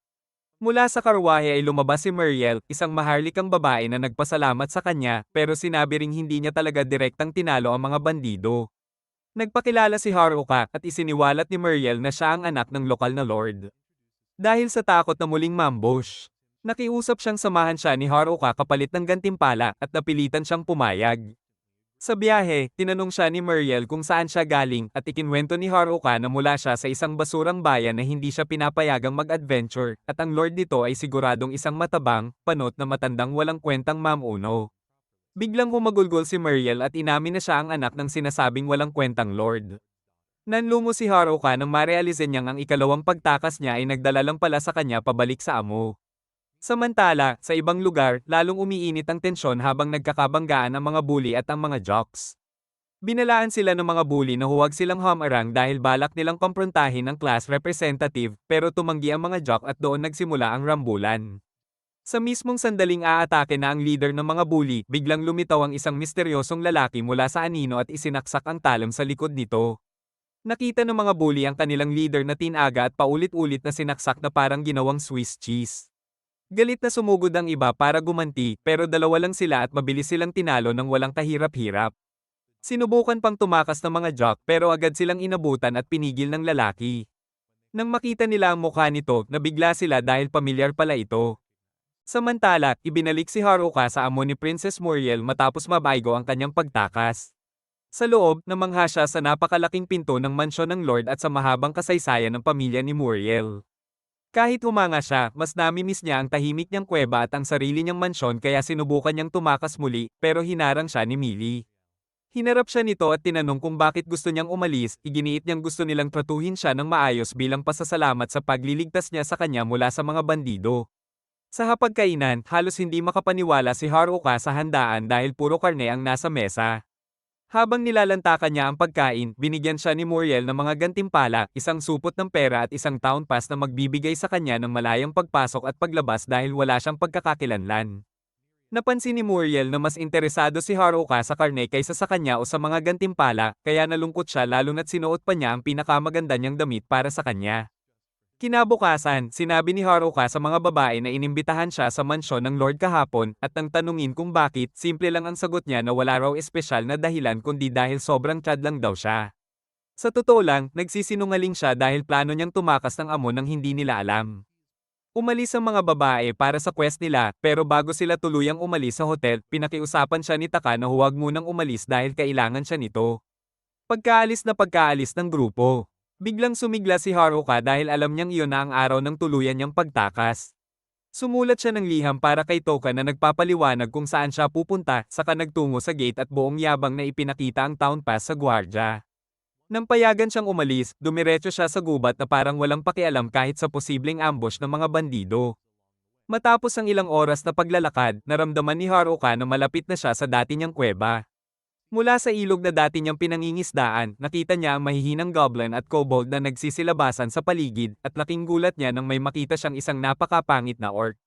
Mula sa karwahe ay lumabas si Muriel, isang maharlikang babae na nagpasalamat sa kanya pero sinabi ring hindi niya talaga direktang tinalo ang mga bandido. Nagpakilala si Haruka at isiniwalat ni Muriel na siya ang anak ng lokal na lord. Dahil sa takot na muling mambush, nakiusap siyang samahan siya ni Haruka kapalit ng gantimpala at napilitan siyang pumayag. Sa biyahe, tinanong siya ni Muriel kung saan siya galing at ikinwento ni Haruka na mula siya sa isang basurang bayan na hindi siya pinapayagang mag-adventure at ang lord nito ay siguradong isang matabang, panot na matandang walang kwentang mamuno. Biglang humagulgol si Muriel at inamin na siya ang anak ng sinasabing walang kwentang lord. Nanlumo si Haruka nang marealize niyang ang ikalawang pagtakas niya ay nagdala lang pala sa kanya pabalik sa amo. Samantala, sa ibang lugar, lalong umiinit ang tensyon habang nagkakabanggaan ang mga bully at ang mga jocks. Binalaan sila ng mga bully na huwag silang humarang dahil balak nilang komprontahin ang class representative pero tumanggi ang mga jock at doon nagsimula ang rambulan. Sa mismong sandaling aatake na ang leader ng mga bully, biglang lumitaw ang isang misteryosong lalaki mula sa anino at isinaksak ang talam sa likod nito. Nakita ng mga bully ang kanilang leader na tinaga at paulit-ulit na sinaksak na parang ginawang Swiss cheese. Galit na sumugod ang iba para gumanti pero dalawa lang sila at mabilis silang tinalo ng walang kahirap-hirap. Sinubukan pang tumakas ng mga jock pero agad silang inabutan at pinigil ng lalaki. Nang makita nila ang mukha nito, nabigla sila dahil pamilyar pala ito. Samantala, ibinalik si Haruka sa amo ni Princess Muriel matapos mabaigo ang kanyang pagtakas. Sa loob, namangha siya sa napakalaking pinto ng mansyon ng Lord at sa mahabang kasaysayan ng pamilya ni Muriel. Kahit humanga siya, mas namimiss niya ang tahimik niyang kuweba at ang sarili niyang mansyon kaya sinubukan niyang tumakas muli, pero hinarang siya ni Millie. Hinarap siya nito at tinanong kung bakit gusto niyang umalis, iginiit niyang gusto nilang tratuhin siya ng maayos bilang pasasalamat sa pagliligtas niya sa kanya mula sa mga bandido. Sa hapagkainan, halos hindi makapaniwala si Haruka sa handaan dahil puro karne ang nasa mesa. Habang nilalantakan niya ang pagkain, binigyan siya ni Muriel ng mga gantimpala, isang supot ng pera at isang town pass na magbibigay sa kanya ng malayang pagpasok at paglabas dahil wala siyang pagkakakilanlan. Napansin ni Muriel na mas interesado si Haruka sa karne kaysa sa kanya o sa mga gantimpala, kaya nalungkot siya lalo na't sinuot pa niya ang pinakamaganda niyang damit para sa kanya. Kinabukasan, sinabi ni Haruka sa mga babae na inimbitahan siya sa mansyon ng Lord kahapon at nang tanungin kung bakit, simple lang ang sagot niya na wala raw espesyal na dahilan kundi dahil sobrang tiyads lang daw siya. Sa totoo lang, nagsisinungaling siya dahil plano niyang tumakas ng amo nang hindi nila alam. Umalis ang mga babae para sa quest nila pero bago sila tuluyang umalis sa hotel, pinakiusapan siya ni Taka na huwag munang umalis dahil kailangan siya nito. Pagkaalis ng grupo. Biglang sumigla si Haruka dahil alam niyang iyon na ang araw ng tuluyan niyang pagtakas. Sumulat siya ng liham para kay Toka na nagpapaliwanag kung saan siya pupunta, saka nagtungo sa gate at buong yabang na ipinakita ang town pass sa gwardya. Nang payagan siyang umalis, dumiretso siya sa gubat na parang walang pakialam kahit sa posibleng ambush ng mga bandido. Matapos ang ilang oras na paglalakad, naramdaman ni Haruka na malapit na siya sa dati niyang kuweba. Mula sa ilog na dati niyang pinangingisdaan, nakita niya ang mahihinang goblin at kobold na nagsisilabasan sa paligid at laking gulat niya nang may makita siyang isang napakapangit na orc.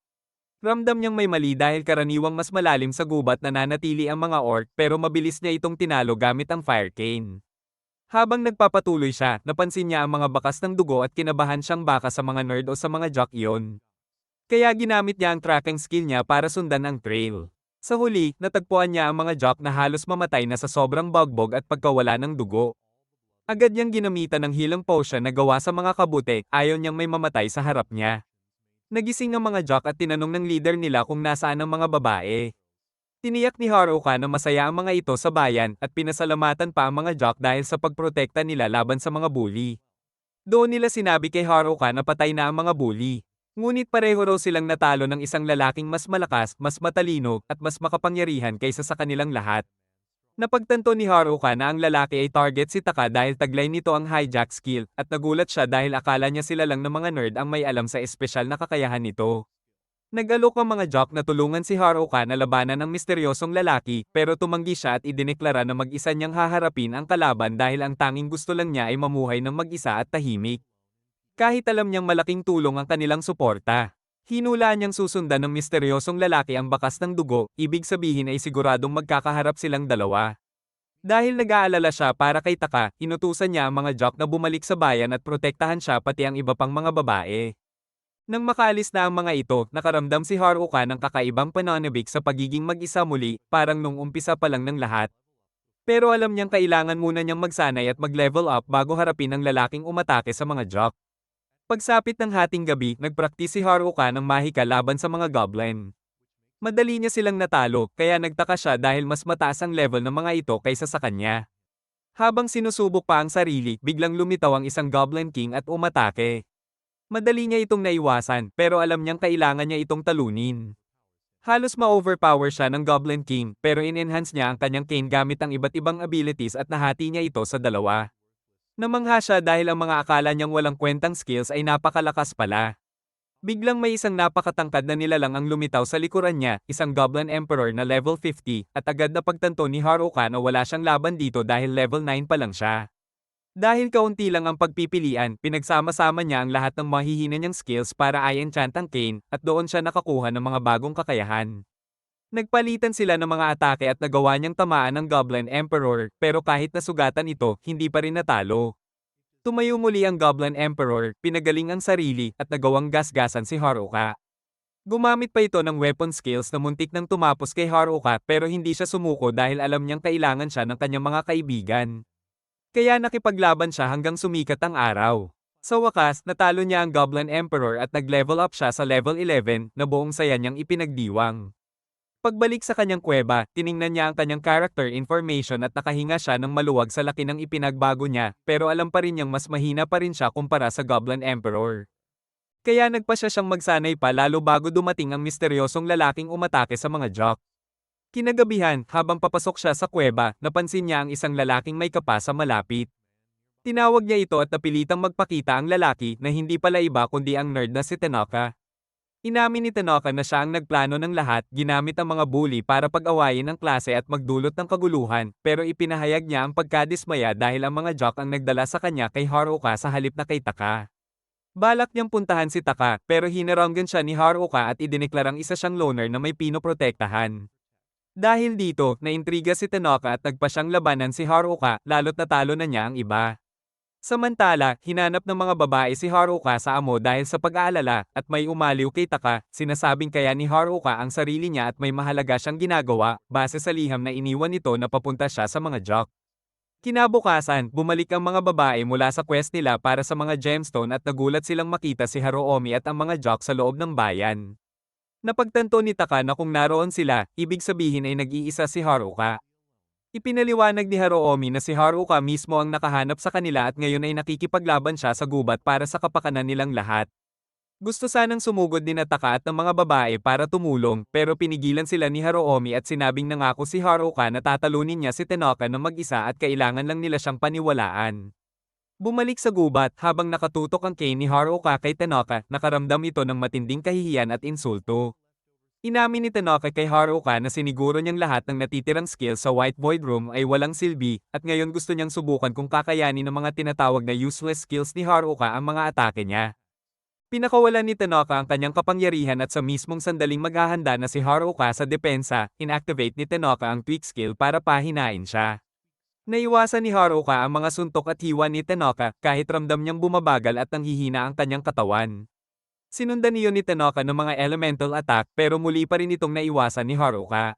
Ramdam niyang may mali dahil karaniwang mas malalim sa gubat na nanatili ang mga orc pero mabilis niya itong tinalo gamit ang fire cane. Habang nagpapatuloy siya, napansin niya ang mga bakas ng dugo at kinabahan siyang baka sa mga nerd o sa mga jock iyon. Kaya ginamit niya ang tracking skill niya para sundan ang trail. Sa huli, natagpuan niya ang mga jock na halos mamatay na sa sobrang bagbog at pagkawala ng dugo. Agad niyang ginamitan ng healing potion na gawa sa mga kabute, ayaw niyang may mamatay sa harap niya. Nagising ang mga jock at tinanong ng leader nila kung nasaan ang mga babae. Tiniyak ni Haruka na masaya ang mga ito sa bayan at pinasalamatan pa ang mga jock dahil sa pagprotekta nila laban sa mga bully. Doon nila sinabi kay Haruka na patay na ang mga bully. Ngunit pareho raw silang natalo ng isang lalaking mas malakas, mas matalino, at mas makapangyarihan kaysa sa kanilang lahat. Napagtanto ni Haruka na ang lalaki ay target si Taka dahil taglay nito ang hijack skill, at nagulat siya dahil akala niya sila lang ng mga nerd ang may alam sa espesyal na kakayahan nito. Nag-alok ang mga jock na tulungan si Haruka na labanan ng misteryosong lalaki, pero tumanggi siya at idineklara na mag-isa niyang haharapin ang kalaban dahil ang tanging gusto lang niya ay mamuhay ng mag-isa at tahimik. Kahit alam niyang malaking tulong ang kanilang suporta. Hinulaan niyang susundan ng misteryosong lalaki ang bakas ng dugo, ibig sabihin ay siguradong magkakaharap silang dalawa. Dahil nag-aalala siya para kay Taka, inutusan niya ang mga jock na bumalik sa bayan at protektahan siya pati ang iba pang mga babae. Nang makaalis na ang mga ito, nakaramdam si Haruka ng kakaibang pananabik sa pagiging mag-isa muli, parang nung umpisa pa lang ng lahat. Pero alam niyang kailangan muna niyang magsanay at mag-level up bago harapin ang lalaking umatake sa mga jock. Pagsapit ng hating gabi, nagpraktis si Haruka ng mahika laban sa mga goblin. Madali niya silang natalo, kaya nagtaka siya dahil mas mataas ang level ng mga ito kaysa sa kanya. Habang sinusubok pa ang sarili, biglang lumitaw ang isang Goblin King at umatake. Madali niya itong naiwasan, pero alam niyang kailangan niya itong talunin. Halos ma-overpower siya ng Goblin King, pero in-enhance niya ang kanyang cane gamit ang iba't ibang abilities at nahati niya ito sa dalawa. Namangha siya dahil ang mga akala niyang walang kwentang skills ay napakalakas pala. Biglang may isang napakatangkad na nilalang ang lumitaw sa likuran niya, isang Goblin Emperor na level 50, at agad na pagtanto ni Haruka na wala siyang laban dito dahil level 9 pa lang siya. Dahil kaunti lang ang pagpipilian, pinagsama-sama niya ang lahat ng mahihina niyang skills para i-enchant ang Cane, at doon siya nakakuha ng mga bagong kakayahan. Nagpalitan sila ng mga atake at nagawa niyang tamaan ng Goblin Emperor, pero kahit nasugatan ito, hindi pa rin natalo. Tumayo muli ang Goblin Emperor, pinagaling ang sarili, at nagawang gasgasan si Haruka. Gumamit pa ito ng weapon skills na muntik nang tumapos kay Haruka pero hindi siya sumuko dahil alam niyang kailangan siya ng kanyang mga kaibigan. Kaya nakipaglaban siya hanggang sumikat ang araw. Sa wakas, natalo niya ang Goblin Emperor at nag-level up siya sa level 11 na buong saya niyang ipinagdiwang. Pagbalik sa kanyang kuweba, tiningnan niya ang kanyang character information at nakahinga siya ng maluwag sa laki ng ipinagbago niya, pero alam pa rin niyang mas mahina pa rin siya kumpara sa Goblin Emperor. Kaya nagpa siya siyang magsanay pa lalo bago dumating ang misteryosong lalaking umatake sa mga jock. Kinagabihan, habang papasok siya sa kuweba, napansin niya ang isang lalaking may kapa sa malapit. Tinawag niya ito at napilitang magpakita ang lalaki na hindi pala iba kundi ang nerd na si Tanaka. Inamin ni Tanaka na siya ang nagplano ng lahat, ginamit ang mga bully para pag-awayin ang klase at magdulot ng kaguluhan, pero ipinahayag niya ang pagkadismaya dahil ang mga jock ang nagdala sa kanya kay Haruka sa halip na kay Taka. Balak niyang puntahan si Taka, pero hinaranggan siya ni Haruka at idineklarang isa siyang loner na may pinoprotektahan. Dahil dito, naintriga si Tanaka at nagpa siyang labanan si Haruka, lalo't natalo na niya ang iba. Samantala, hinanap ng mga babae si Haruka sa amo dahil sa pag-aalala, at may umaliw kay Taka, sinasabing kaya ni Haruka ang sarili niya at may mahalaga siyang ginagawa, base sa liham na iniwan nito na papunta siya sa mga jock. Kinabukasan, bumalik ang mga babae mula sa quest nila para sa mga gemstone at nagulat silang makita si Haruomi at ang mga jock sa loob ng bayan. Napagtanto ni Taka na kung naroon sila, ibig sabihin ay nag-iisa si Haruka. Ipinaliwanag ni Haruomi na si Haruka mismo ang nakahanap sa kanila at ngayon ay nakikipaglaban siya sa gubat para sa kapakanan nilang lahat. Gusto sanang sumugod ni Taka at ng mga babae para tumulong, pero pinigilan sila ni Haruomi at sinabing nangako si Haruka na tatalunin niya si Tanaka ng mag-isa at kailangan lang nila siyang paniwalaan. Bumalik sa gubat, habang nakatutok ang cane ni Haruka kay Tanaka, nakaramdam ito ng matinding kahihiyan at insulto. Inamin ni Tanaka kay Haruka na siniguro niyang lahat ng natitirang skills sa White Void Room ay walang silbi, at ngayon gusto niyang subukan kung kakayanin ng mga tinatawag na useless skills ni Haruka ang mga atake niya. Pinakawalan ni Tanaka ang kanyang kapangyarihan at sa mismong sandaling maghahanda na si Haruka sa depensa, inactivate ni Tanaka ang tweak skill para pahinain siya. Naiwasan ni Haruka ang mga suntok at hiwa ni Tanaka kahit ramdam niyang bumabagal at nanghihina ang kanyang katawan. Sinundan niyo ni Tanaka ng mga elemental attack pero muli pa rin itong naiwasan ni Haruka.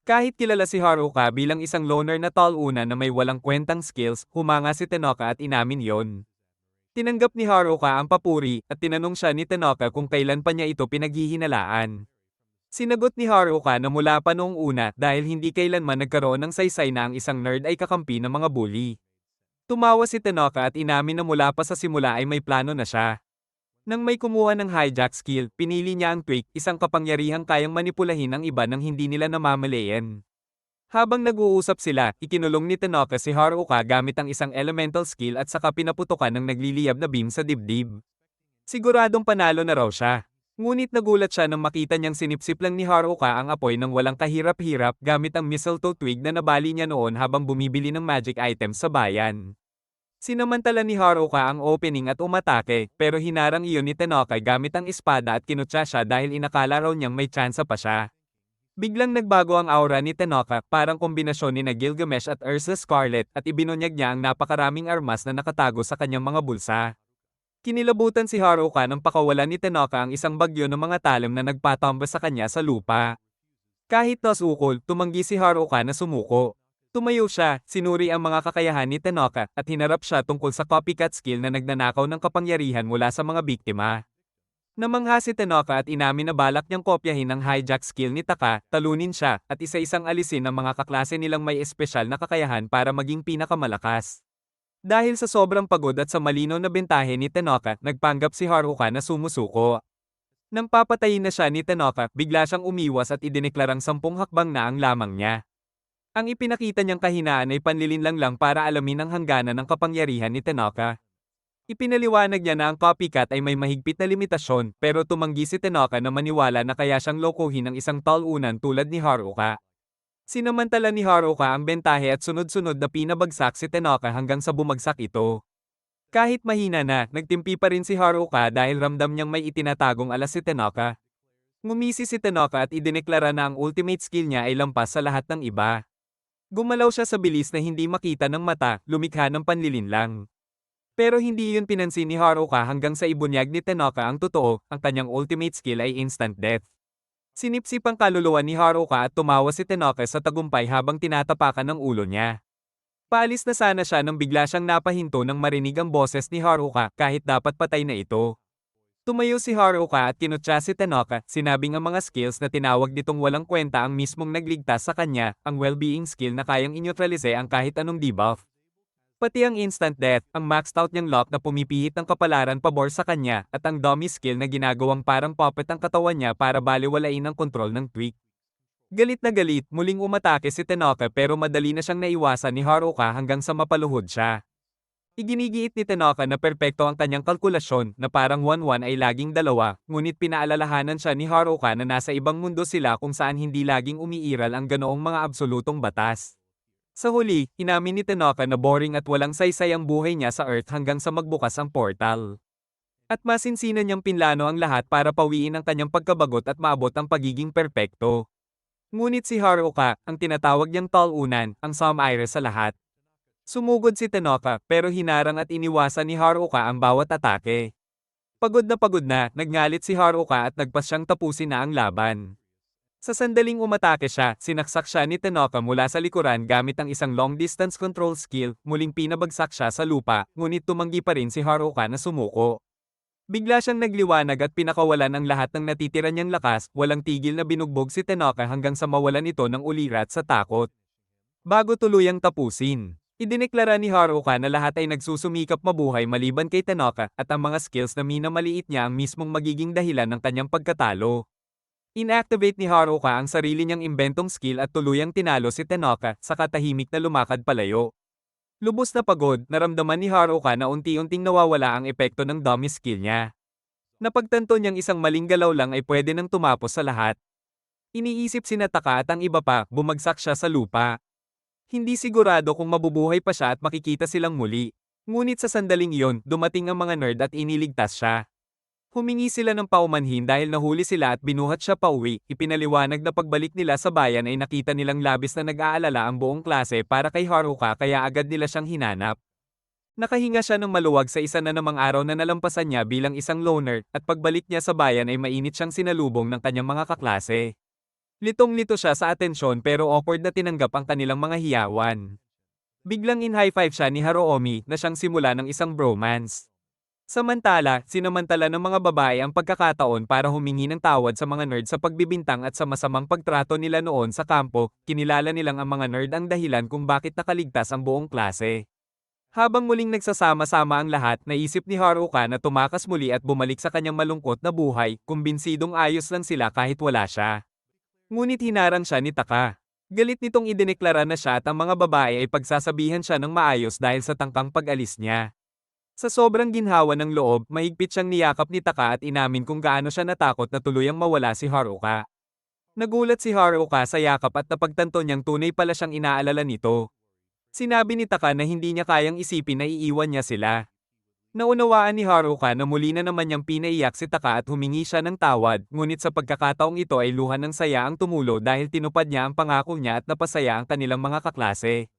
Kahit kilala si Haruka bilang isang loner na tall-una na may walang kwentang skills, humanga si Tanaka at inamin yon. Tinanggap ni Haruka ang papuri at tinanong siya ni Tanaka kung kailan pa niya ito pinaghihinalaan. Sinagot ni Haruka na mula pa noong una dahil hindi kailanman nagkaroon ng saysay na ang isang nerd ay kakampi ng mga bully. Tumawa si Tanaka at inamin na mula pa sa simula ay may plano na siya. Nang may kumuha ng hijack skill, pinili niya ang tweak, isang kapangyarihang kayang manipulahin ang iba nang hindi nila namamalayan. Habang nag-uusap sila, ikinulong ni Tanaka si Haruka gamit ang isang elemental skill at saka pinaputukan ng nagliliyab na beam sa dibdib. Siguradong panalo na raw siya. Ngunit nagulat siya nang makita niyang sinipsip lang ni Haruka ang apoy ng walang kahirap-hirap gamit ang mistletoe twig na nabali niya noon habang bumibili ng magic items sa bayan. Sinamantala ni Haruka ang opening at umatake, pero hinarang iyon ni Tanaka gamit ang espada at kinutya siya dahil inakala raw niyang may tsansa pa siya. Biglang nagbago ang aura ni Tanaka, parang kombinasyon ni na Gilgamesh at Ursa Scarlet at ibinunyag niya ang napakaraming armas na nakatago sa kanyang mga bulsa. Kinilabutan si Haruka nang pakawalan ni Tanaka ang isang bagyo ng mga talim na nagpatumba sa kanya sa lupa. Kahit nasukol, tumanggi si Haruka na sumuko. Tumayo siya, sinuri ang mga kakayahan ni Tanaka at hinarap siya tungkol sa copycat skill na nagnanakaw ng kapangyarihan mula sa mga biktima. Namangha si Tanaka at inamin na balak niyang kopyahin ang hijack skill ni Taka, talunin siya, at isa-isang alisin ang mga kaklase nilang may espesyal na kakayahan para maging pinakamalakas. Dahil sa sobrang pagod at sa malinaw na bentahe ni Tanaka, nagpanggap si Haruka na sumusuko. Nang papatayin na siya ni Tanaka, bigla siyang umiwas at idineklarang 10 hakbang na ang lamang niya. Ang ipinakita niyang kahinaan ay panlilinlang lang para alamin ang hangganan ng kapangyarihan ni Tanaka. Ipinaliwanag niya na ang copycat ay may mahigpit na limitasyon, pero tumanggi si Tanaka na maniwala na kaya siyang lokohin ng isang talunan tulad ni Haruka. Sinamantala ni Haruka ang bentahe at sunod-sunod na pinabagsak si Tanaka hanggang sa bumagsak ito. Kahit mahina na, nagtimpi pa rin si Haruka dahil ramdam niyang may itinatagong alas si Tanaka. Ngumisi si Tanaka at idineklara na ang ultimate skill niya ay lampas sa lahat ng iba. Gumalaw siya sa bilis na hindi makita ng mata, lumikha ng panlilinlang. Pero hindi yun pinansin ni Haruka hanggang sa ibunyag ni Tanaka ang totoo, ang kanyang ultimate skill ay instant death. Sinipsip ang kaluluwa ni Haruka at tumawa si Tanaka sa tagumpay habang tinatapakan ng ulo niya. Paalis na sana siya nang bigla siyang napahinto nang marinig ang boses ni Haruka kahit dapat patay na ito. Tumayo si Haruka at kinutya si Tanaka, sinabing ang mga skills na tinawag nitong walang kwenta ang mismong nagligtas sa kanya, ang well-being skill na kayang inyutralize ang kahit anong debuff. Pati ang instant death, ang maxed out niyang lock na pumipihit ng kapalaran pabor sa kanya, at ang dummy skill na ginagawang parang puppet ang katawan niya para baliwalain ang kontrol ng tweak. Galit na galit, muling umatake si Tanaka pero madali na siyang naiwasan ni Haruka hanggang sa mapaluhod siya. Iginigiit ni Tanaka na perpekto ang kanyang kalkulasyon na parang 1-1 ay laging 2, ngunit pinaalalahanan siya ni Haruka na nasa ibang mundo sila kung saan hindi laging umiiral ang ganoong mga absolutong batas. Sa huli, inamin ni Tanaka na boring at walang saysay ang buhay niya sa Earth hanggang sa magbukas ang portal. At masinsinan niyang pinlano ang lahat para pawiin ang kanyang pagkabagot at maabot ang pagiging perpekto. Ngunit si Haruka, ang tinatawag niyang talunan, ang sum-ire sa lahat. Sumugod si Tanaka pero hinarang at iniwasan ni Haruka ang bawat atake. Pagod na, nagngalit si Haruka at nagpas siyang tapusin na ang laban. Sa sandaling umatake siya, sinaksak siya ni Tanaka mula sa likuran gamit ang isang long-distance control skill, muling pinabagsak siya sa lupa, ngunit tumanggi pa rin si Haruka na sumuko. Bigla siyang nagliwanag at pinakawalan ang lahat ng natitira niyang lakas, walang tigil na binugbog si Tanaka hanggang sa mawalan ito ng ulirat sa takot. Bago tuluyang tapusin, idineklara ni Haruka na lahat ay nagsusumikap mabuhay maliban kay Tanaka at ang mga skills na minamaliit niya ang mismong magiging dahilan ng kanyang pagkatalo. Inactivate ni Haruka ang sarili niyang imbentong skill at tuluyang tinalo si Tanaka, saka tahimik na lumakad palayo. Lubos na pagod, naramdaman ni Haruka na unti-unting nawawala ang epekto ng dummy skill niya. Napagtanto niyang isang maling galaw lang ay pwede nang tumapos sa lahat. Iniisip si Taka at ang iba pa, bumagsak siya sa lupa. Hindi sigurado kung mabubuhay pa siya at makikita silang muli. Ngunit sa sandaling iyon, dumating ang mga nerd at iniligtas siya. Humingi sila ng paumanhin dahil nahuli sila at binuhat siya pauwi. Ipinaliwanag na pagbalik nila sa bayan ay nakita nilang labis na nag-aalala ang buong klase para kay Haruka kaya agad nila siyang hinanap. Nakahinga siya ng maluwag sa isa na namang araw na nalampasan niya bilang isang loner at pagbalik niya sa bayan ay mainit siyang sinalubong ng kanyang mga kaklase. Litong-lito siya sa atensyon pero awkward na tinanggap ang kanilang mga hiyawan. Biglang in high five siya ni Haruomi na siyang simula ng isang bromance. Samantala, sinamantala ng mga babae ang pagkakataon para humingi ng tawad sa mga nerd sa pagbibintang at sa masamang pagtrato nila noon sa kampo, kinilala nilang ang mga nerd ang dahilan kung bakit nakaligtas ang buong klase. Habang muling nagsasama-sama ang lahat, naisip ni Haruka na tumakas muli at bumalik sa kanyang malungkot na buhay, kumbinsidong ayos lang sila kahit wala siya. Ngunit hinarang siya ni Taka. Galit nitong idineklara na siya at ang mga babae ay pagsasabihan siya ng maayos dahil sa tangkang pag-alis niya. Sa sobrang ginhawa ng loob, mahigpit siyang niyakap ni Taka at inamin kung gaano siya natakot na tuluyang mawala si Haruka. Nagulat si Haruka sa yakap at napagtanto niyang tunay pala siyang inaalala nito. Sinabi ni Taka na hindi niya kayang isipin na iiwan niya sila. Naunawaan ni Haruka na muli na naman niyang pinaiyak si Taka at humingi siya ng tawad, ngunit sa pagkakataong ito ay luha ng saya ang tumulo dahil tinupad niya ang pangako niya at napasaya ang kanilang mga kaklase.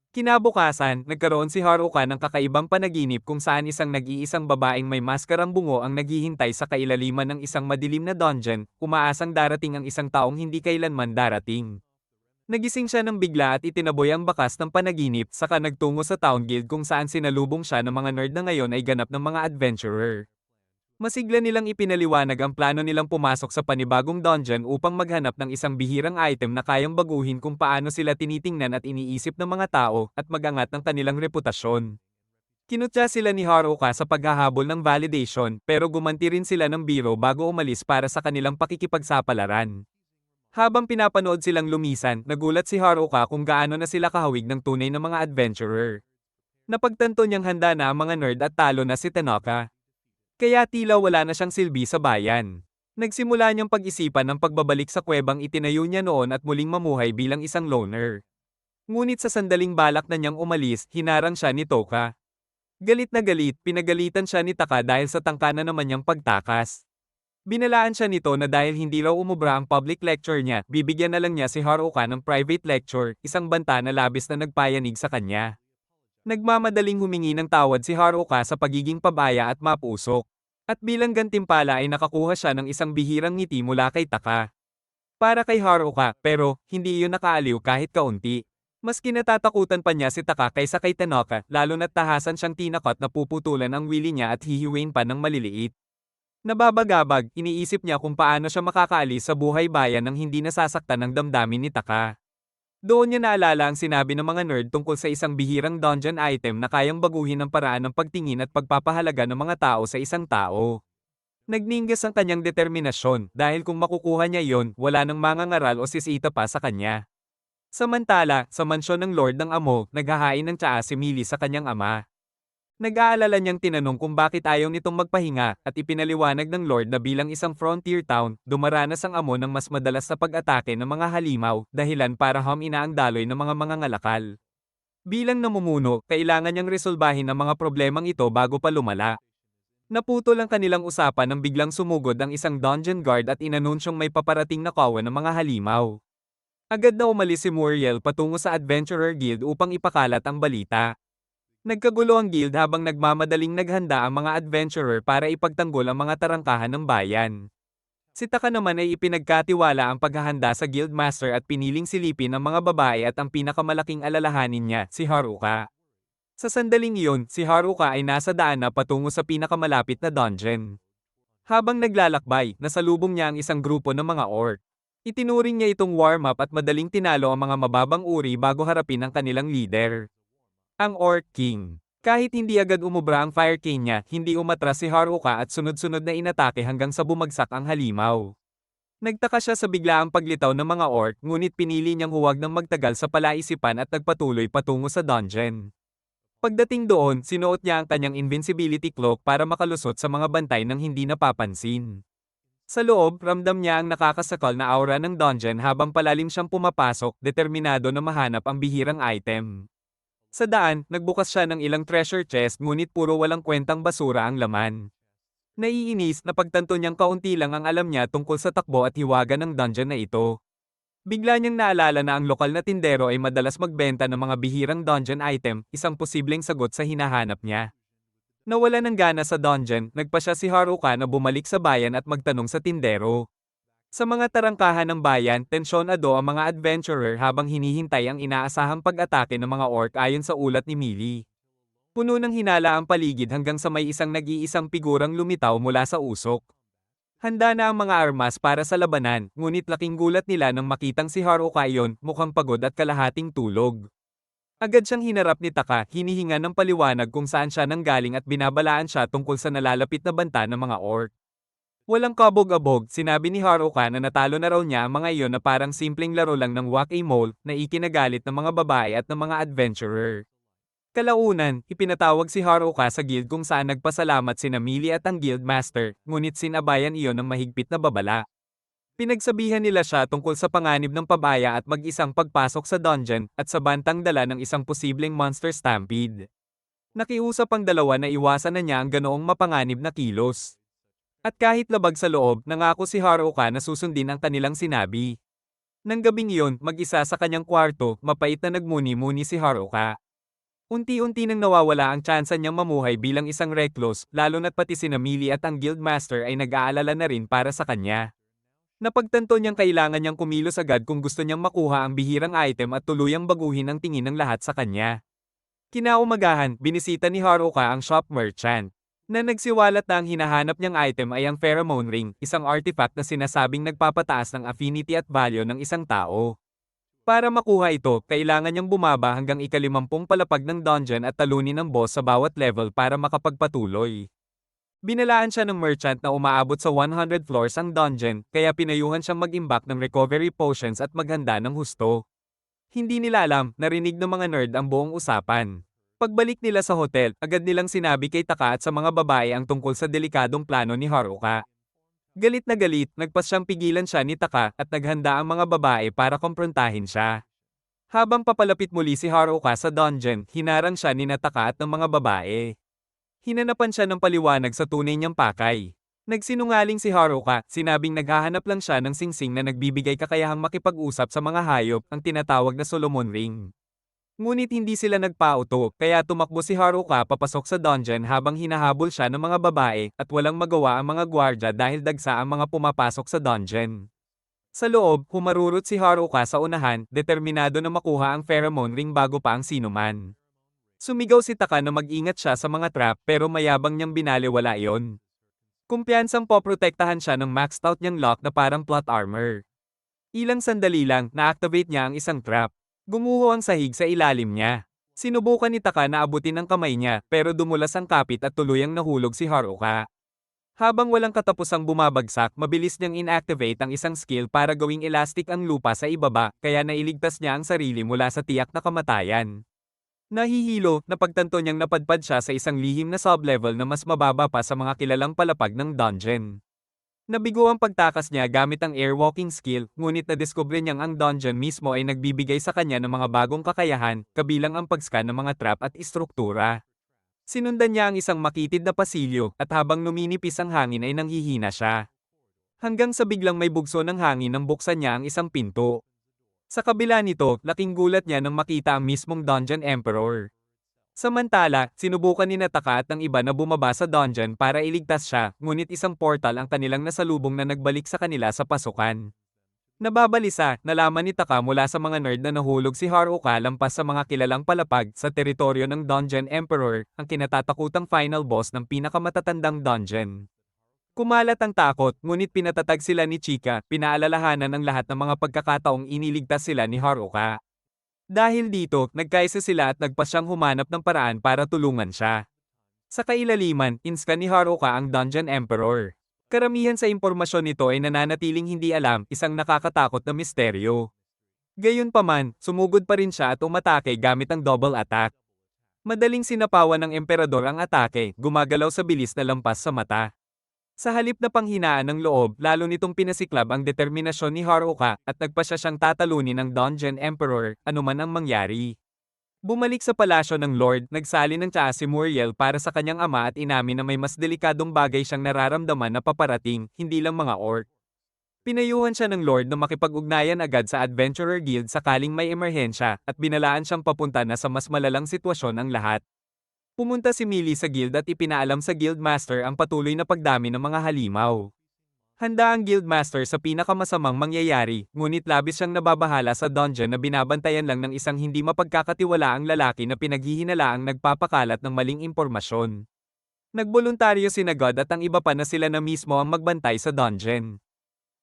Kinabukasan, nagkaroon si Haruka ng kakaibang panaginip kung saan isang nag-iisang babaeng may maskarang bungo ang naghihintay sa kailaliman ng isang madilim na dungeon, umaasang darating ang isang taong hindi kailanman darating. Nagising siya ng bigla at itinaboy ang bakas ng panaginip saka nagtungo sa town guild kung saan sinalubong siya ng mga nerd na ngayon ay ganap ng mga adventurer. Masigla nilang ipinaliwanag ang plano nilang pumasok sa panibagong dungeon upang maghanap ng isang bihirang item na kayang baguhin kung paano sila tinitingnan at iniisip ng mga tao at magangat ng kanilang reputasyon. Kinutya sila ni Haruka sa paghahabol ng validation pero gumanti rin sila ng biro bago umalis para sa kanilang pakikipagsapalaran. Habang pinapanood silang lumisan, nagulat si Haruka kung gaano na sila kahawig ng tunay na mga adventurer. Napagtanto niyang handa na ang mga nerd at talo na si Tanaka. Kaya tila wala na siyang silbi sa bayan. Nagsimula niyang pag-isipan ng pagbabalik sa kuwebang itinayo niya noon at muling mamuhay bilang isang loner. Ngunit sa sandaling balak na niyang umalis, hinarang siya ni Toka. Galit na galit, pinagalitan siya ni Taka dahil sa tangka na naman niyang pagtakas. Binalaan siya nito na dahil hindi raw umubra ang public lecture niya, bibigyan na lang niya si Haruka ng private lecture, isang banta na labis na nagpayanig sa kanya. Nagmamadaling humingi ng tawad si Haruka sa pagiging pabaya at mapusok. At bilang gantimpala ay nakakuha siya ng isang bihirang ngiti mula kay Taka. Para kay Haruka, pero hindi iyon nakaaliw kahit kaunti. Mas kinatatakutan pa niya si Taka kaysa kay Tanaka, lalo na't tahasan siyang tinakot na puputulan ang wili niya at hihiwain pa ng maliliit. Nababagabag, iniisip niya kung paano siya makakaalis sa buhay bayan nang hindi nasasaktan ng damdamin ni Taka. Doon niya naalala ang sinabi ng mga nerd tungkol sa isang bihirang dungeon item na kayang baguhin ang paraan ng pagtingin at pagpapahalaga ng mga tao sa isang tao. Nagningas ang kanyang determinasyon dahil kung makukuha niya yon, wala nang mangangaral o sisita pa sa kanya. Samantala, sa mansyon ng Lord ng Amo, naghahain ng tsaa si Millie sa kanyang ama. Nag-aalala niyang tinanong kung bakit ayaw nitong magpahinga at ipinaliwanag ng Lord na bilang isang frontier town, dumaranas ang amo ng mas madalas na pag-atake ng mga halimaw, dahilan para humina ang daloy ng mga mangangalakal. Bilang namumuno, kailangan niyang resolbahin ang mga problemang ito bago pa lumala. Naputol ang kanilang usapan nang biglang sumugod ang isang dungeon guard at inanunsyong may paparating na kawan ng mga halimaw. Agad na umalis si Muriel patungo sa Adventurer Guild upang ipakalat ang balita. Nagkagulo ang guild habang nagmamadaling naghanda ang mga adventurer para ipagtanggol ang mga tarangkahan ng bayan. Si Taka naman ay ipinagkatiwala ang paghahanda sa guildmaster at piniling silipin ang mga babae at ang pinakamalaking alalahanin niya, si Haruka. Sa sandaling iyon, si Haruka ay nasa daan na patungo sa pinakamalapit na dungeon. Habang naglalakbay, nasalubong niya ang isang grupo ng mga orc. Itinuring niya itong warm-up at madaling tinalo ang mga mababang uri bago harapin ang kanilang leader. Ang Orc King. Kahit hindi agad umubra ang Fire Cane niya, hindi umatras si Haruka at sunod-sunod na inatake hanggang sa bumagsak ang halimaw. Nagtaka siya sa biglaang paglitaw ng mga orc, ngunit pinili niyang huwag nang magtagal sa palaisipan at nagpatuloy patungo sa dungeon. Pagdating doon, sinuot niya ang kanyang invincibility cloak para makalusot sa mga bantay nang hindi napapansin. Sa loob, ramdam niya ang nakakasakal na aura ng dungeon habang palalim siyang pumapasok, determinado na mahanap ang bihirang item. Sa daan, nagbukas siya ng ilang treasure chest ngunit puro walang kwentang basura ang laman. Naiinis na pagtanto niyang kaunti lang ang alam niya tungkol sa takbo at hiwaga ng dungeon na ito. Bigla niyang naalala na ang lokal na tindero ay madalas magbenta ng mga bihirang dungeon item, isang posibleng sagot sa hinahanap niya. Nawala ng gana sa dungeon, nagpa siya si Haruka na bumalik sa bayan at magtanong sa tindero. Sa mga tarangkahan ng bayan, tensyonado ang mga adventurer habang hinihintay ang inaasahang pag-atake ng mga orc ayon sa ulat ni Millie. Puno ng hinala ang paligid hanggang sa may isang nag-iisang figurang lumitaw mula sa usok. Handa na ang mga armas para sa labanan, ngunit laking gulat nila nang makitang si Haruka iyon, mukhang pagod at kalahating tulog. Agad siyang hinarap ni Taka, hinihinga ng paliwanag kung saan siya nanggaling at binabalaan siya tungkol sa nalalapit na banta ng mga orc. Walang kabog-abog, sinabi ni Haruka na natalo na raw niya ang mga iyon na parang simpleng laro lang ng whack-a-mole na ikinagalit ng mga babae at ng mga adventurer. Kalaunan, ipinatawag si Haruka sa guild kung saan nagpasalamat sina Mili at ang guild master, ngunit sinabayan iyon ng mahigpit na babala. Pinagsabihan nila siya tungkol sa panganib ng pabaya at mag-isang pagpasok sa dungeon at sa bantang dala ng isang posibleng monster stampede. Nakiusap ang dalawa na iwasan na niya ang ganoong mapanganib na kilos. At kahit labag sa loob, nangako si Haruka na susundin ang kanilang sinabi. Nang gabing iyon, mag-isa sa kanyang kwarto, mapait na nagmuni-muni si Haruka. Unti-unti nang nawawala ang tsansa niyang mamuhay bilang isang recluse, lalo na't pati sina Mili at ang guildmaster ay nag-aalala na rin para sa kanya. Napagtanto niyang kailangan niyang kumilos agad kung gusto niyang makuha ang bihirang item at tuluyang baguhin ang tingin ng lahat sa kanya. Kinaumagahan, binisita ni Haruka ang shop merchant, na nagsiwalat na ang hinahanap niyang item ay ang pheromone ring, isang artifact na sinasabing nagpapataas ng affinity at value ng isang tao. Para makuha ito, kailangan niyang bumaba hanggang ika-50 palapag ng dungeon at talunin ang boss sa bawat level para makapagpatuloy. Binalaan siya ng merchant na umaabot sa 100 floors ang dungeon, kaya pinayuhan siyang mag-imbak ng recovery potions at maghanda ng husto. Hindi nila alam, narinig ng mga nerd ang buong usapan. Pagbalik nila sa hotel, agad nilang sinabi kay Taka at sa mga babae ang tungkol sa delikadong plano ni Haruka. Galit na galit, nagpas siyang pigilan siya ni Taka at naghanda ang mga babae para komprontahin siya. Habang papalapit muli si Haruka sa dungeon, hinarang siya ni Taka at ng mga babae. Hinanapan siya ng paliwanag sa tunay niyang pakay. Nagsinungaling si Haruka, sinabing naghahanap lang siya ng singsing na nagbibigay kakayahang makipag-usap sa mga hayop, ang tinatawag na Solomon Ring. Ngunit hindi sila nagpauto, kaya tumakbo si Haruka papasok sa dungeon habang hinahabol siya ng mga babae at walang magawa ang mga gwardya dahil dagsa ang mga pumapasok sa dungeon. Sa loob, humarurot si Haruka sa unahan, determinado na makuha ang pheromone ring bago pa ang sinuman. Sumigaw si Taka na mag-ingat siya sa mga trap pero mayabang niyang binaliwala iyon. Kumpiyansang poprotektahan siya ng maxed out niyang lock na parang plot armor. Ilang sandali lang, na-activate niya ang isang trap. Gumuho ang sahig sa ilalim niya. Sinubukan ni Taka na abutin ang kamay niya, pero dumulas ang kapit at tuluyang nahulog si Haruka. Habang walang katapusang bumabagsak, mabilis niyang inactivate ang isang skill para gawing elastic ang lupa sa ibaba, kaya nailigtas niya ang sarili mula sa tiyak na kamatayan. Nahihilo, napagtanto niyang napadpad siya sa isang lihim na sub-level na mas mababa pa sa mga kilalang palapag ng dungeon. Nabigo ang pagtakas niya gamit ang airwalking skill, ngunit nadiskubre niyang ang dungeon mismo ay nagbibigay sa kanya ng mga bagong kakayahan, kabilang ang pag-scan ng mga trap at istruktura. Sinundan niya ang isang makitid na pasilyo, at habang numinipis ang hangin ay nanghihina siya. Hanggang sa biglang may bugso ng hangin nang buksan niya ang isang pinto. Sa kabila nito, laking gulat niya nang makita ang mismong Dungeon Emperor. Samantala, sinubukan ni Taka at ng iba na bumaba sa dungeon para iligtas siya, ngunit isang portal ang kanilang nasalubong na nagbalik sa kanila sa pasukan. Nababalisa, nalaman ni Taka mula sa mga nerd na nahulog si Haruka lampas sa mga kilalang palapag sa teritoryo ng Dungeon Emperor, ang kinatatakutang final boss ng pinakamatatandang dungeon. Kumalat ang takot, ngunit pinatatag sila ni Chika, pinaalalahanan ang lahat ng mga pagkakataong iniligtas sila ni Haruka. Dahil dito, nagkaisa sila at nagpasyang humanap ng paraan para tulungan siya. Sa kailaliman, inskan ni Haruka ang Dungeon Emperor. Karamihan sa impormasyon nito ay nananatiling hindi alam, isang nakakatakot na misteryo. Gayunpaman, sumugod pa rin siya at umatake gamit ang double attack. Madaling sinapawan ng emperador ang atake, gumagalaw sa bilis na lampas sa mata. Sa halip na panghinaan ng loob, lalo nitong pinasiklab ang determinasyon ni Haruka at nagpasya siyang tatalunin ng Dungeon Emperor, anuman ang mangyari. Bumalik sa palasyo ng Lord, nagsali ng tsaa si Muriel para sa kanyang ama at inamin na may mas delikadong bagay siyang nararamdaman na paparating, hindi lang mga orc. Pinayuhan siya ng Lord na makipag-ugnayan agad sa Adventurer Guild sakaling may emerhensya, at binalaan siyang papunta na sa mas malalang sitwasyon ang lahat. Pumunta si Millie sa guild at ipinaalam sa guildmaster ang patuloy na pagdami ng mga halimaw. Handa ang Guildmaster sa pinakamasamang mangyayari, ngunit labis siyang nababahala sa dungeon na binabantayan lang ng isang hindi mapagkakatiwalaang lalaki na pinaghihinalaang nagpapakalat ng maling impormasyon. Nagboluntaryo sina God at ang iba pa na sila na mismo ang magbantay sa dungeon.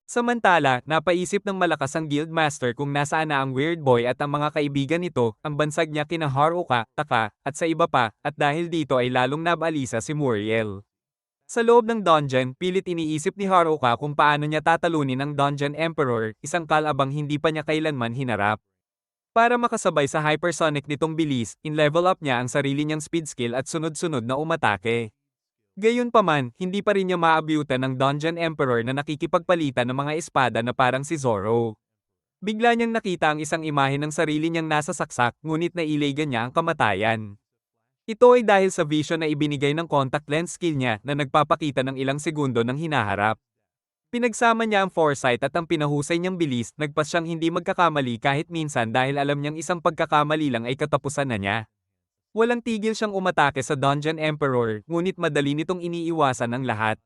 Samantala, napaisip ng malakas ang Guildmaster kung nasaan na ang Weird Boy at ang mga kaibigan nito, ang bansag niya kina Haruka, Taka, at sa iba pa, at dahil dito ay lalong nabalisa si Muriel. Sa loob ng dungeon, pilit iniisip ni Haruka kung paano niya tatalunin ang Dungeon Emperor, isang kalabang hindi pa niya kailanman hinarap. Para makasabay sa hypersonic nitong bilis, in-level up niya ang sarili niyang speed skill at sunod-sunod na umatake. Gayunpaman, hindi pa rin niya maabyutan ng Dungeon Emperor na nakikipagpalitan ng mga espada na parang si Zoro. Bigla niyang nakita ang isang imahe ng sarili niyang nasa saksak, ngunit nailagan niya ang kamatayan. Ito ay dahil sa vision na ibinigay ng contact lens skill niya na nagpapakita ng ilang segundo ng hinaharap. Pinagsama niya ang foresight at ang pinahusay niyang bilis, nagpas siyang hindi magkakamali kahit minsan dahil alam niyang isang pagkakamali lang ay katapusan na niya. Walang tigil siyang umatake sa Dungeon Emperor, ngunit madali nitong iniiwasan ang lahat.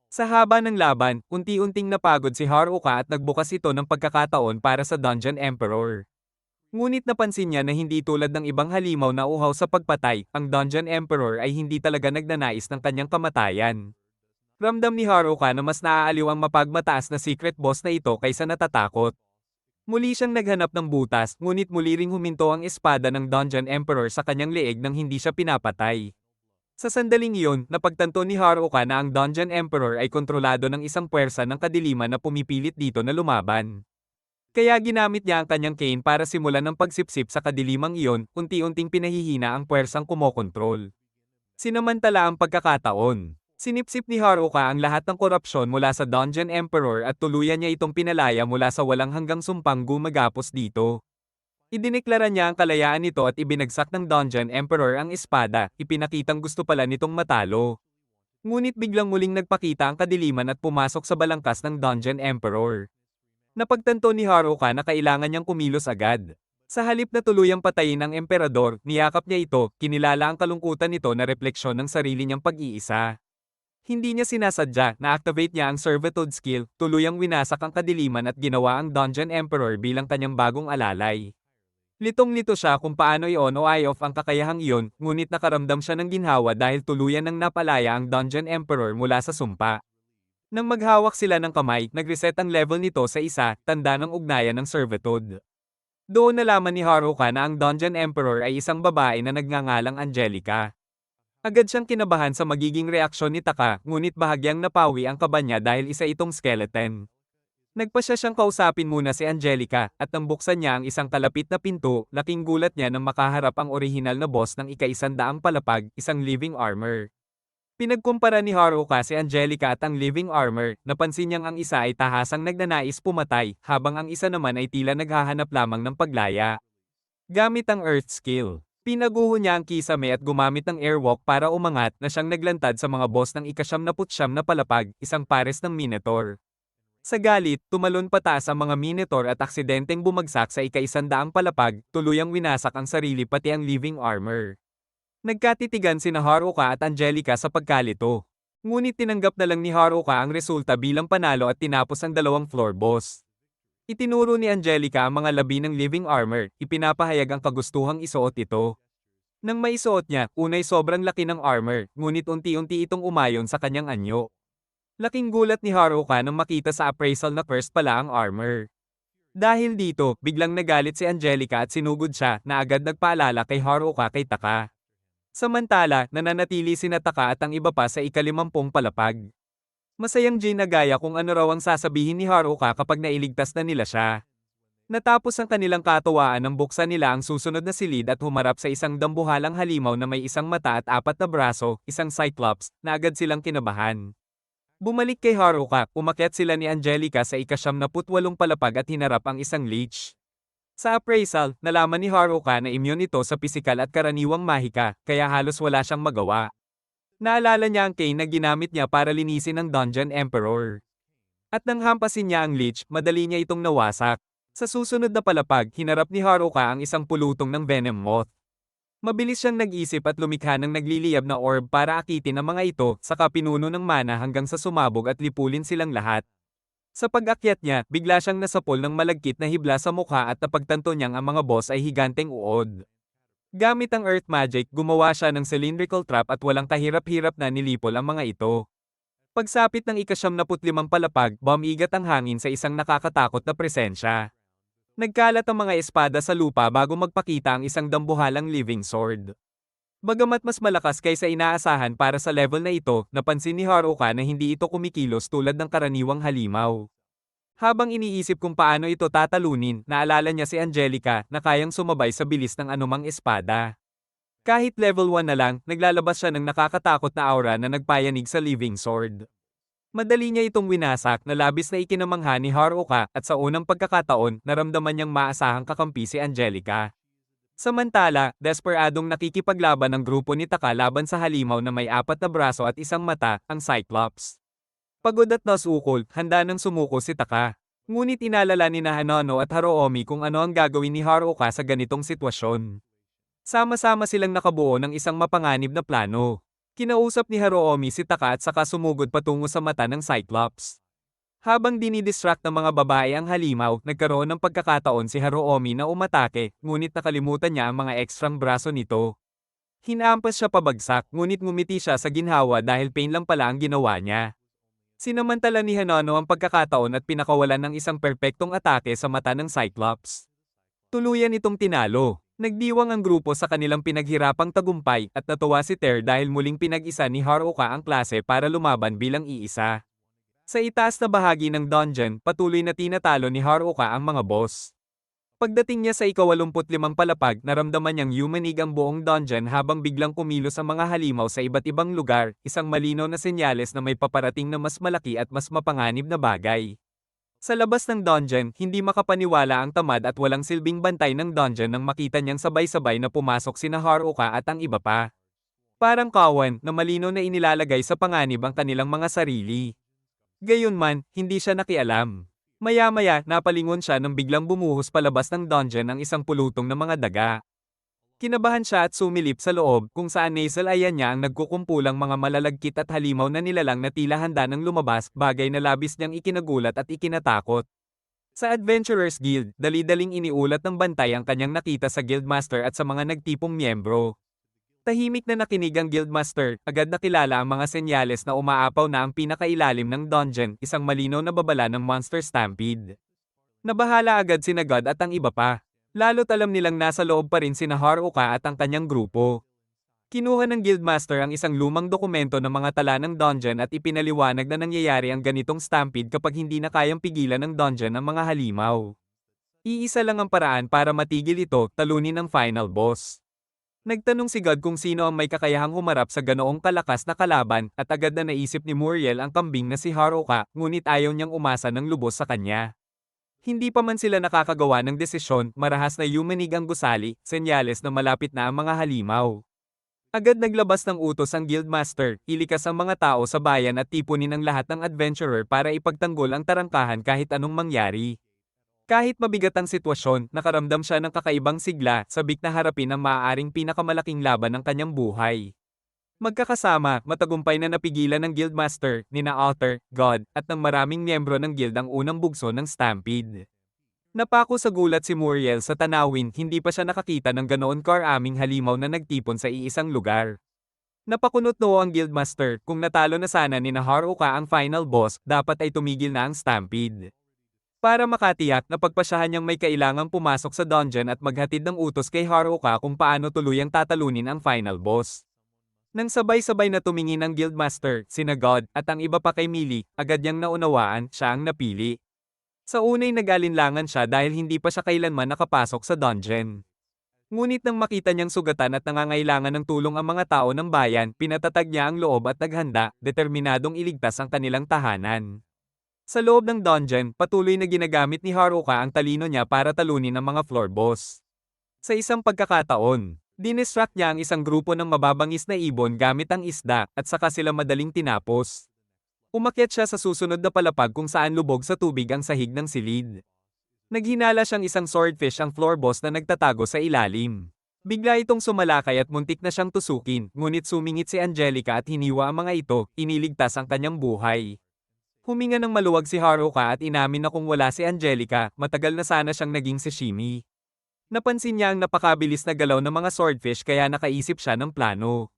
Sa haba ng laban, unti-unting napagod si Haruka at nagbukas ito ng pagkakataon para sa Dungeon Emperor. Ngunit napansin niya na hindi tulad ng ibang halimaw na uhaw sa pagpatay, ang Dungeon Emperor ay hindi talaga nagnanais ng kanyang kamatayan. Ramdam ni Haruka na mas naaaliw ang mapagmataas na secret boss na ito kaysa natatakot. Muli siyang naghanap ng butas, ngunit muli ring huminto ang espada ng Dungeon Emperor sa kanyang leeg nang hindi siya pinapatay. Sa sandaling iyon, napagtanto ni Haruka na ang Dungeon Emperor ay kontrolado ng isang puwersa ng kadiliman na pumipilit dito na lumaban. Kaya ginamit niya ang kanyang cane para simulan ng pagsipsip sa kadilimang iyon, unti-unting pinahihina ang puwersang kumokontrol. Sinamantala ang pagkakataon. Sinipsip ni Haruka ang lahat ng korupsyon mula sa Dungeon Emperor at tuluyan niya itong pinalaya mula sa walang hanggang sumpang gumagapos dito. Idineklara niya ang kalayaan nito at ibinagsak ng Dungeon Emperor ang espada, ipinakitang gusto pala nitong matalo. Ngunit biglang muling nagpakita ang kadiliman at pumasok sa balangkas ng Dungeon Emperor. Napagtanto ni Haruka na kailangan niyang kumilos agad. Sa halip na tuluyang patayin ang emperador, niyakap niya ito, kinilala ang kalungkutan nito na refleksyon ng sarili niyang pag-iisa. Hindi niya sinasadya, na-activate niya ang servitude skill, tuluyang winasak ang kadiliman at ginawa ang Dungeon Emperor bilang kanyang bagong alalay. Litong-lito siya kung paano i-on o i-off ang kakayahang iyon, ngunit nakaramdam siya ng ginhawa dahil tuluyan ng napalaya ang Dungeon Emperor mula sa sumpa. Nang maghawak sila ng kamay, nag-reset ang level nito sa isa, tanda ng ugnayan ng servitude. Doon nalaman ni Haruka na ang Dungeon Emperor ay isang babae na nagngangalang Angelica. Agad siyang kinabahan sa magiging reaksyon ni Taka, ngunit bahagyang napawi ang kaba niya dahil isa itong skeleton. Nagpasya siyang kausapin muna si Angelica, at nang buksan niya ang isang kalapit na pinto, laking gulat niya nang makaharap ang orihinal na boss ng ika-100 palapag, isang living armor. Pinagkumpara ni Haruka si Angelica at ang living armor, napansin niyang ang isa ay tahasang nagnanais pumatay, habang ang isa naman ay tila naghahanap lamang ng paglaya. Gamit ang Earth skill, pinaguho niya ang kisame at gumamit ng airwalk para umangat na siyang naglantad sa mga boss ng ika-99 na palapag, isang pares ng Minotaur. Sa galit, tumalon pataas ang mga Minotaur at aksidenteng bumagsak sa ika-100 palapag, tuluyang winasak ang sarili pati ang living armor. Nagkatitigan sina Haruka at Angelica sa pagkalito. Ngunit tinanggap na lang ni Haruka ang resulta bilang panalo at tinapos ang dalawang floor boss. Itinuro ni Angelica ang mga labi ng living armor, ipinapahayag ang kagustuhang isuot ito. Nang maisuot niya, unay sobrang laki ng armor, ngunit unti-unti itong umayon sa kanyang anyo. Laking gulat ni Haruka nang makita sa appraisal na cursed pala ang armor. Dahil dito, biglang nagalit si Angelica at sinugod siya na agad nagpaalala kay Haruka kay Taka. Samantala, nananatili sina Taka at ang iba pa sa ika-50 palapag. Masayang ginagaya kung ano raw ang sasabihin ni Haruka kapag nailigtas na nila siya. Natapos ang kanilang katawaan nang buksan nila ang susunod na silid at humarap sa isang dambuhalang halimaw na may isang mata at 4 na braso, isang cyclops, na agad silang kinabahan. Bumalik kay Haruka, umakyat sila ni Angelica sa ika-98 palapag at hinarap ang isang leech. Sa appraisal, nalaman ni Haruka na immune ito sa pisikal at karaniwang mahika, kaya halos wala siyang magawa. Naalala niya ang cane na ginamit niya para linisin ang Dungeon Emperor. At nang hampasin niya ang leech, madali niya itong nawasak. Sa susunod na palapag, hinarap ni Haruka ang isang pulutong ng venom moth. Mabilis siyang nag-isip at lumikha ng nagliliyab na orb para akitin ang mga ito, saka pinuno ng mana hanggang sa sumabog at lipulin silang lahat. Sa pag-akyat niya, bigla siyang nasapol ng malagkit na hibla sa mukha at napagtanto niyang ang mga boss ay higanteng uod. Gamit ang Earth Magic, gumawa siya ng cylindrical trap at walang kahirap-hirap na nilipol ang mga ito. Pagsapit ng ika-75 palapag, bumigat ang hangin sa isang nakakatakot na presensya. Nagkalat ang mga espada sa lupa bago magpakita ang isang dambuhalang living sword. Bagamat mas malakas kaysa inaasahan para sa level na ito, napansin ni Haruka na hindi ito kumikilos tulad ng karaniwang halimaw. Habang iniisip kung paano ito tatalunin, naalala niya si Angelica na kayang sumabay sa bilis ng anumang espada. Kahit level 1 na lang, naglalabas siya ng nakakatakot na aura na nagpayanig sa living sword. Madali niya itong winasak na labis na ikinamangha ni Haruka at sa unang pagkakataon, naramdaman niyang maasahang kakampi si Angelica. Samantala, desperadong nakikipaglaban ang grupo ni Taka laban sa halimaw na may 4 na braso at isang mata, ang Cyclops. Pagod at nasukol, handa nang sumuko si Taka. Ngunit inalala ni Hanano at Haroomi kung ano ang gagawin ni Haruka sa ganitong sitwasyon. Sama-sama silang nakabuo ng isang mapanganib na plano. Kinausap ni Haroomi si Taka at saka sumugod patungo sa mata ng Cyclops. Habang dinidistract ng mga babae ang halimaw, nagkaroon ng pagkakataon si Haroomi na umatake, ngunit nakalimutan niya ang mga ekstrang braso nito. Hinampas siya pabagsak, ngunit ngumiti siya sa ginhawa dahil pain lang pala ang ginawa niya. Sinamantala ni Hanano ang pagkakataon at pinakawalan ng isang perpektong atake sa mata ng Cyclops. Tuluyan itong tinalo. Nagdiwang ang grupo sa kanilang pinaghirapang tagumpay at natuwa si Ter dahil muling pinag-isa ni Haruka ang klase para lumaban bilang iisa. Sa itaas na bahagi ng dungeon, patuloy na tinatalo ni Haruka ang mga boss. Pagdating niya sa ika-85 palapag, naramdaman niyang yumanig ang buong dungeon habang biglang kumilos ang mga halimaw sa iba't ibang lugar, isang malinaw na senyales na may paparating na mas malaki at mas mapanganib na bagay. Sa labas ng dungeon, hindi makapaniwala ang tamad at walang silbing bantay ng dungeon nang makita niyang sabay-sabay na pumasok sina Haruka at ang iba pa. Parang kawan na malinaw na inilalagay sa panganib ang kanilang mga sarili. Gayunman, hindi siya nakialam. Maya-maya, napalingon siya nang biglang bumuhos palabas ng dungeon ang isang pulutong na mga daga. Kinabahan siya at sumilip sa loob kung saan nasalayan niya ang nagkukumpulang mga malalagkit at halimaw na nilalang na tila handa ng lumabas, bagay na labis niyang ikinagulat at ikinatakot. Sa Adventurers Guild, dali-daling iniulat ng bantay ang kanyang nakita sa Guildmaster at sa mga nagtipong miyembro. Tahimik na nakinig ang Guildmaster, agad nakilala ang mga senyales na umaapaw na ang pinakailalim ng dungeon, isang malinaw na babala ng Monster Stampede. Nabahala agad sina God at ang iba pa. Lalo't alam nilang nasa loob pa rin sina Haruka at ang kanyang grupo. Kinuha ng Guildmaster ang isang lumang dokumento ng mga tala ng dungeon at ipinaliwanag na nangyayari ang ganitong stampede kapag hindi na kayang pigilan ng dungeon ang mga halimaw. Iisa lang ang paraan para matigil ito, talunin ang final boss. Nagtanong si God kung sino ang may kakayahang humarap sa ganoong kalakas na kalaban at agad na naisip ni Muriel ang kambing na si Haruka, ngunit ayaw niyang umasa ng lubos sa kanya. Hindi pa man sila nakakagawa ng desisyon, marahas na yumanig ang gusali, senyales na malapit na ang mga halimaw. Agad naglabas ng utos ang Guildmaster, ilikas ang mga tao sa bayan at tipunin ang lahat ng adventurer para ipagtanggol ang tarangkahan kahit anong mangyari. Kahit mabigat ang sitwasyon, nakaramdam siya ng kakaibang sigla, sabik na harapin ang maaaring pinakamalaking laban ng kanyang buhay. Magkakasama, matagumpay na napigilan ng Guildmaster, nina Alter, God, at ng maraming miyembro ng guild ang unang bugso ng Stampede. Napako sa gulat si Muriel sa tanawin, hindi pa siya nakakita ng ganoon karaming halimaw na nagtipon sa iisang lugar. Napakunot noo ang Guildmaster, kung natalo na sana ni Haruka ang final boss, dapat ay tumigil na ang Stampede. Para makatiyak, napagpasyahan niyang may kailangang pumasok sa dungeon at maghatid ng utos kay Haruka kung paano tuluyang tatalunin ang final boss. Nang sabay-sabay na tumingin ang Guildmaster, sina God, at ang iba pa kay Millie, agad niyang naunawaan, siya ang napili. Sa unay nag-alinlangan siya dahil hindi pa siya kailanman nakapasok sa dungeon. Ngunit nang makita niyang sugatan at nangangailangan ng tulong ang mga tao ng bayan, pinatatag niya ang loob at naghanda, determinadong iligtas ang kanilang tahanan. Sa loob ng dungeon, patuloy na ginagamit ni Haruka ang talino niya para talunin ang mga floor boss. Sa isang pagkakataon, dinistract niya ang isang grupo ng mababangis na ibon gamit ang isda, at saka sila madaling tinapos. Umakyat siya sa susunod na palapag kung saan lubog sa tubig ang sahig ng silid. Naghinala siyang isang swordfish ang floor boss na nagtatago sa ilalim. Bigla itong sumalakay at muntik na siyang tusukin, ngunit sumingit si Angelica at hiniwa ang mga ito, iniligtas ang kanyang buhay. Huminga ng maluwag si Haruka at inamin na kung wala si Angelica, matagal na sana siyang naging sashimi. Napansin niya ang napakabilis na galaw ng mga swordfish kaya nakaisip siya ng plano.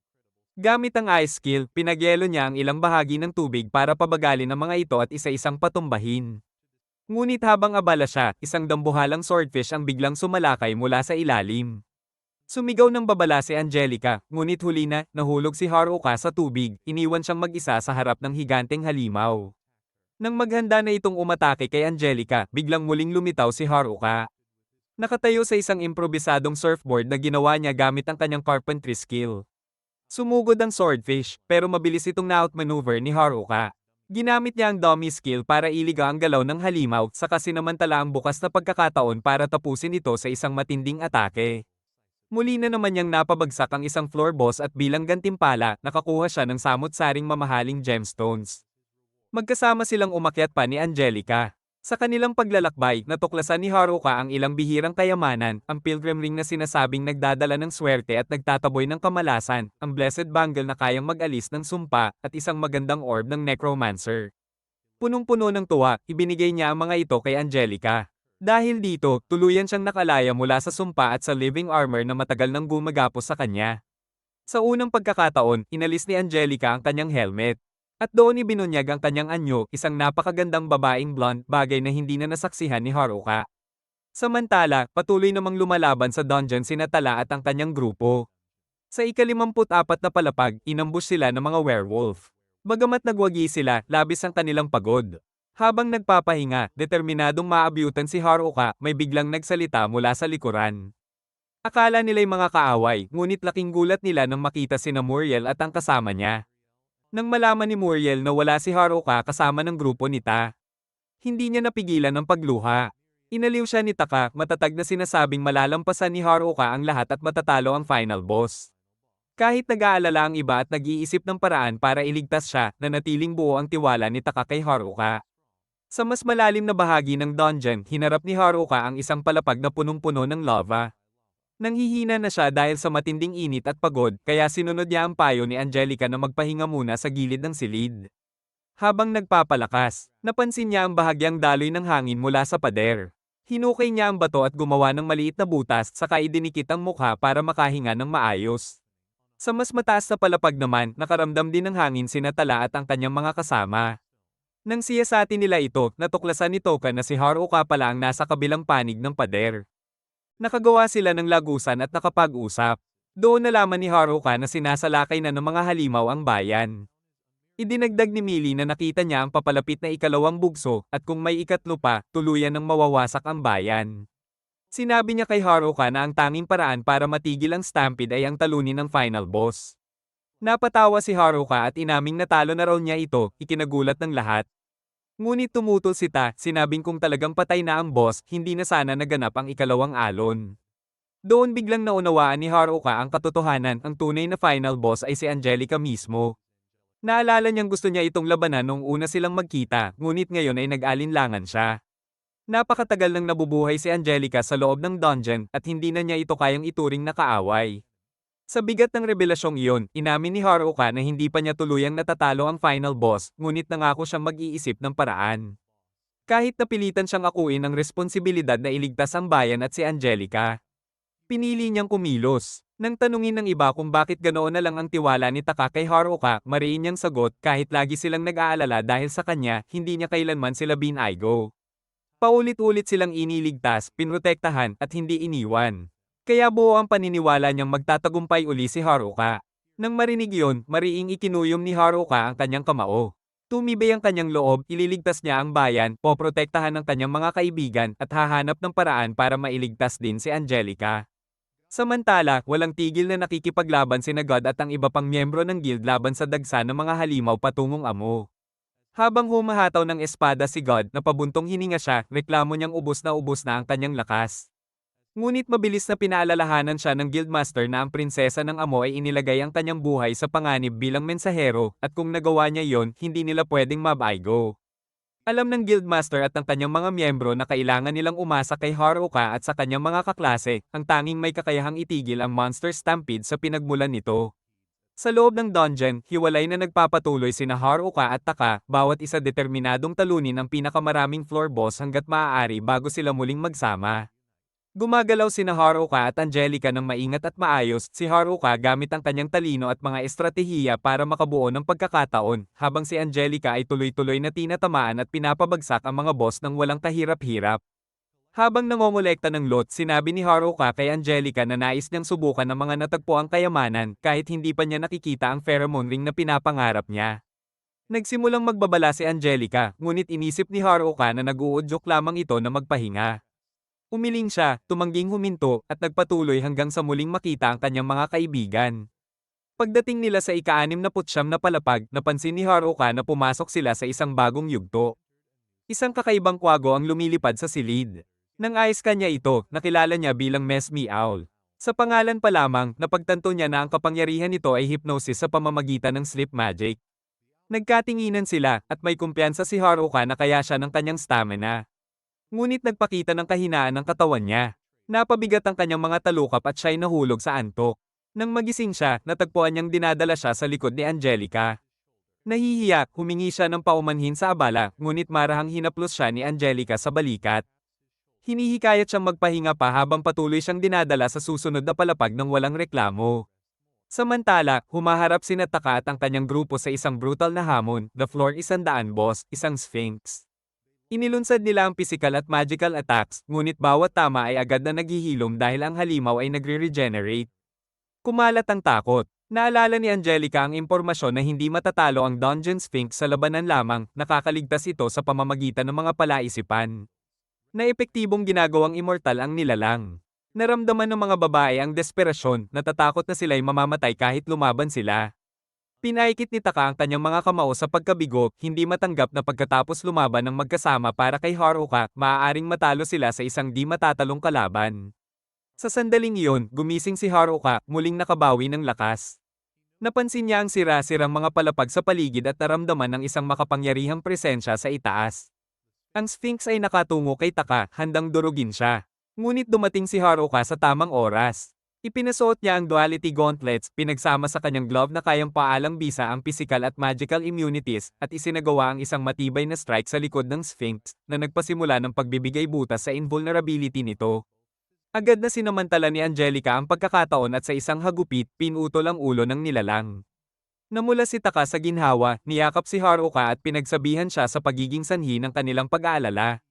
Gamit ang ice skill, pinagyelo niya ang ilang bahagi ng tubig para pabagalin ang mga ito at isa-isang patumbahin. Ngunit habang abala siya, isang dambuhalang swordfish ang biglang sumalakay mula sa ilalim. Sumigaw ng babala si Angelica, ngunit huli na, nahulog si Haruka sa tubig, iniwan siyang mag-isa sa harap ng higanteng halimaw. Nang maghanda na itong umatake kay Angelica, biglang muling lumitaw si Haruka. Nakatayo sa isang improbisadong surfboard na ginawa niya gamit ang kanyang carpentry skill. Sumugod ang swordfish, pero mabilis itong na-outmaneuver ni Haruka. Ginamit niya ang dummy skill para iliga ang galaw ng halimaw, saka sinamantala ang bukas na pagkakataon para tapusin ito sa isang matinding atake. Muli na naman niyang napabagsak ang isang floor boss at bilang gantimpala, nakakuha siya ng samot-saring mamahaling gemstones. Magkasama silang umakyat pa ni Angelica. Sa kanilang paglalakbay, natuklasan ni Haruka ang ilang bihirang kayamanan, ang pilgrim ring na sinasabing nagdadala ng swerte at nagtataboy ng kamalasan, ang blessed bangle na kayang mag-alis ng sumpa, at isang magandang orb ng necromancer. Punong-puno ng tuwa, ibinigay niya ang mga ito kay Angelica. Dahil dito, tuluyan siyang nakalaya mula sa sumpa at sa living armor na matagal nang gumagapos sa kanya. Sa unang pagkakataon, inalis ni Angelica ang kanyang helmet. At doon ibinunyag ang kanyang anyo, isang napakagandang babaeng blonde, bagay na hindi na nasaksihan ni Haruka. Samantala, patuloy namang lumalaban sa dungeon sina Tala at ang kanyang grupo. Sa ika-54 na palapag, inambush sila ng mga werewolf. Bagamat nagwagi sila, labis ang kanilang pagod. Habang nagpapahinga, determinadong maabyutan si Haruka, may biglang nagsalita mula sa likuran. Akala nila'y mga kaaway, ngunit laking gulat nila nang makita sina Muriel at ang kasama niya. Nang malaman ni Muriel na wala si Haruka kasama ng grupo ni Ta, hindi niya napigilan ang pagluha. Inaliw siya ni Taka, matatag na sinasabing malalampasan ni Haruka ang lahat at matatalo ang final boss. Kahit nag-aalala ang iba at nag-iisip ng paraan para iligtas siya, nanatiling buo ang tiwala ni Taka kay Haruka. Sa mas malalim na bahagi ng dungeon, hinarap ni Haruka ang isang palapag na punong-puno ng lava. Nanghihina na siya dahil sa matinding init at pagod, kaya sinunod niya ang payo ni Angelica na magpahinga muna sa gilid ng silid. Habang nagpapalakas, napansin niya ang bahagyang daloy ng hangin mula sa pader. Hinukay niya ang bato at gumawa ng maliit na butas, saka idinikit ang mukha para makahinga ng maayos. Sa mas mataas na palapag naman, nakaramdam din ng hangin sina Tala at ang kanyang mga kasama. Nang siyasatin nila ito, natuklasan ni Toka na si Haruka pala ang nasa kabilang panig ng pader. Nakagawa sila ng lagusan at nakapag-usap. Doon nalaman ni Haruka na sinasalakay na ng mga halimaw ang bayan. Idinagdag ni Millie na nakita niya ang papalapit na ikalawang bugso, at kung may ikatlo pa, tuluyan ng mawawasak ang bayan. Sinabi niya kay Haruka na ang tanging paraan para matigil ang stampede ay ang talunin ng final boss. Napatawa si Haruka at inaming natalo na raw niya ito, ikinagulat ng lahat. Ngunit tumutol si Ta, sinabing kung talagang patay na ang boss, hindi na sana naganap ang ikalawang alon. Doon biglang naunawaan ni Haruka ang katotohanan, ang tunay na final boss ay si Angelica mismo. Naalala niyang gusto niya itong labanan nung una silang magkita, ngunit ngayon ay nag-alinlangan siya. Napakatagal nang nabubuhay si Angelica sa loob ng dungeon at hindi na niya ito kayang ituring na kaaway. Sa bigat ng revelasyong iyon, inamin ni Haruka na hindi pa niya tuluyang natatalo ang final boss, ngunit nangako siyang mag-iisip ng paraan. Kahit napilitan siyang akuin ang responsibilidad na iligtas ang bayan at si Angelica, pinili niyang kumilos. Nang tanungin ng iba kung bakit ganoon na lang ang tiwala ni Taka kay Haruka, mariin niyang sagot kahit lagi silang nag-aalala dahil sa kanya, hindi niya kailanman sila binaygo. Paulit-ulit silang iniligtas, pinrotektahan, at hindi iniwan. Kaya buo ang paniniwala niyang magtatagumpay uli si Haruka. Nang marinig iyon, mariing ikinuyom ni Haruka ang kanyang kamao. Tumibay ang kanyang loob, ililigtas niya ang bayan, poprotektahan ang kanyang mga kaibigan, at hahanap ng paraan para mailigtas din si Angelica. Samantala, walang tigil na nakikipaglaban sina God at ang iba pang miyembro ng guild laban sa dagsa ng mga halimaw patungong amo. Habang humahataw ng espada si God na pabuntong hininga siya, reklamo niyang ubos na ang kanyang lakas. Ngunit mabilis na pinaalalahanan siya ng guildmaster na ang prinsesa ng amo ay inilagay ang kanyang buhay sa panganib bilang mensahero, at kung nagawa niya yon, hindi nila pwedeng mabaygo. Alam ng Guildmaster at ng kanyang mga miyembro na kailangan nilang umasa kay Haruka at sa kanyang mga kaklase, ang tanging may kakayahang itigil ang Monster Stampede sa pinagmulan nito. Sa loob ng dungeon, hiwalay na nagpapatuloy sina Haruka at Taka, bawat isa determinadong talunin ang pinakamaraming floor boss hanggat maaari bago sila muling magsama. Gumagalaw sina Haruka at Angelica ng maingat at maayos, si Haruka gamit ang kanyang talino at mga estratehiya para makabuo ng pagkakataon, habang si Angelica ay tuloy-tuloy na tinatamaan at pinapabagsak ang mga boss ng walang kahirap-hirap. Habang nangongolekta ng lot, sinabi ni Haruka kay Angelica na nais niyang subukan ang mga natagpuang kayamanan kahit hindi pa niya nakikita ang pheromone ring na pinapangarap niya. Nagsimulang magbabala si Angelica, ngunit inisip ni Haruka na nag-uudyok lamang ito na magpahinga. Umiling siya, tumangging huminto, at nagpatuloy hanggang sa muling makita ang kanyang mga kaibigan. Pagdating nila sa ika-69 na palapag, napansin ni Haruka na pumasok sila sa isang bagong yugto. Isang kakaibang kwago ang lumilipad sa silid. Nang ayos kanya ito, nakilala niya bilang Mesme Owl. Sa pangalan pa lamang, napagtanto niya na ang kapangyarihan nito ay hypnosis sa pamamagitan ng sleep magic. Nagkatinginan sila, at may kumpiyansa si Haruka na kaya siya ng kanyang stamina. Ngunit nagpakita ng kahinaan ng katawan niya. Napabigat ang kanyang mga talukap at siya'y nahulog sa antok. Nang magising siya, natagpuan niyang dinadala siya sa likod ni Angelica. Nahihiya, humingi siya ng paumanhin sa abala, ngunit marahang hinaplos siya ni Angelica sa balikat. Hinihikayat siyang magpahinga pa habang patuloy siyang dinadala sa susunod na palapag ng walang reklamo. Samantala, humaharap sina Taka at ang kanyang grupo sa isang brutal na hamon, the floor 100 boss, isang sphinx. Inilunsad nila ang physical at magical attacks, ngunit bawat tama ay agad na naghihilom dahil ang halimaw ay nagre-regenerate. Kumalat ang takot. Naalala ni Angelica ang impormasyon na hindi matatalo ang Dungeon Sphinx sa labanan lamang, nakakaligtas ito sa pamamagitan ng mga palaisipan. Na epektibong ginagawang immortal ang nilalang. Naramdaman ng mga babae ang desperasyon, natatakot na sila'y mamamatay kahit lumaban sila. Pinaikit ni Taka ang kanyang mga kamao sa pagkabigo, hindi matanggap na pagkatapos lumaban ng magkasama para kay Haruka, maaaring matalo sila sa isang di matatalong kalaban. Sa sandaling iyon, gumising si Haruka, muling nakabawi ng lakas. Napansin niya ang sira-sirang mga palapag sa paligid at naramdaman ng isang makapangyarihang presensya sa itaas. Ang Sphinx ay nakatungo kay Taka, handang durugin siya. Ngunit dumating si Haruka sa tamang oras. Ipinasuot niya ang Duality Gauntlets, pinagsama sa kanyang glove na kayang paalang bisa ang physical at magical immunities, at isinagawa ang isang matibay na strike sa likod ng Sphinx, na nagpasimula ng pagbibigay butas sa invulnerability nito. Agad na sinamantala ni Angelica ang pagkakataon at sa isang hagupit, pinutol ang ulo ng nilalang. Namula si Taka sa ginhawa, niyakap si Haruka at pinagsabihan siya sa pagiging sanhi ng kanilang pag-aalala.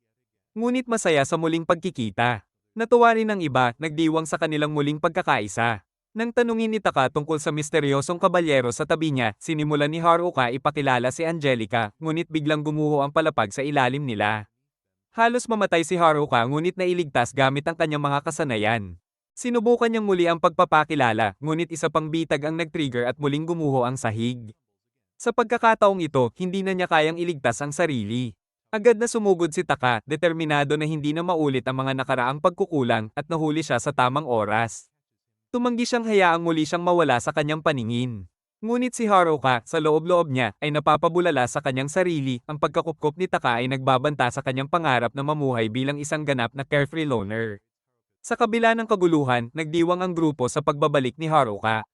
Ngunit masaya sa muling pagkikita. Natuwa rin ng iba, nagdiwang sa kanilang muling pagkakaisa. Nang tanungin ni Taka tungkol sa misteryosong kabalyero sa tabi niya, sinimulan ni Haruka ipakilala si Angelica, ngunit biglang gumuho ang palapag sa ilalim nila. Halos mamatay si Haruka ngunit nailigtas gamit ang kanyang mga kasanayan. Sinubukan niyang muli ang pagpapakilala, ngunit isa pang bitag ang nag-trigger at muling gumuho ang sahig. Sa pagkakataong ito, hindi na niya kayang iligtas ang sarili. Agad na sumugod si Taka, determinado na hindi na maulit ang mga nakaraang pagkukulang, at nahuli siya sa tamang oras. Tumanggi siyang hayaang muli siyang mawala sa kanyang paningin. Ngunit si Haruka, sa loob-loob niya, ay napapabulala sa kanyang sarili, ang pagkakupkop ni Taka ay nagbabanta sa kanyang pangarap na mamuhay bilang isang ganap na carefree loner. Sa kabila ng kaguluhan, nagdiwang ang grupo sa pagbabalik ni Haruka.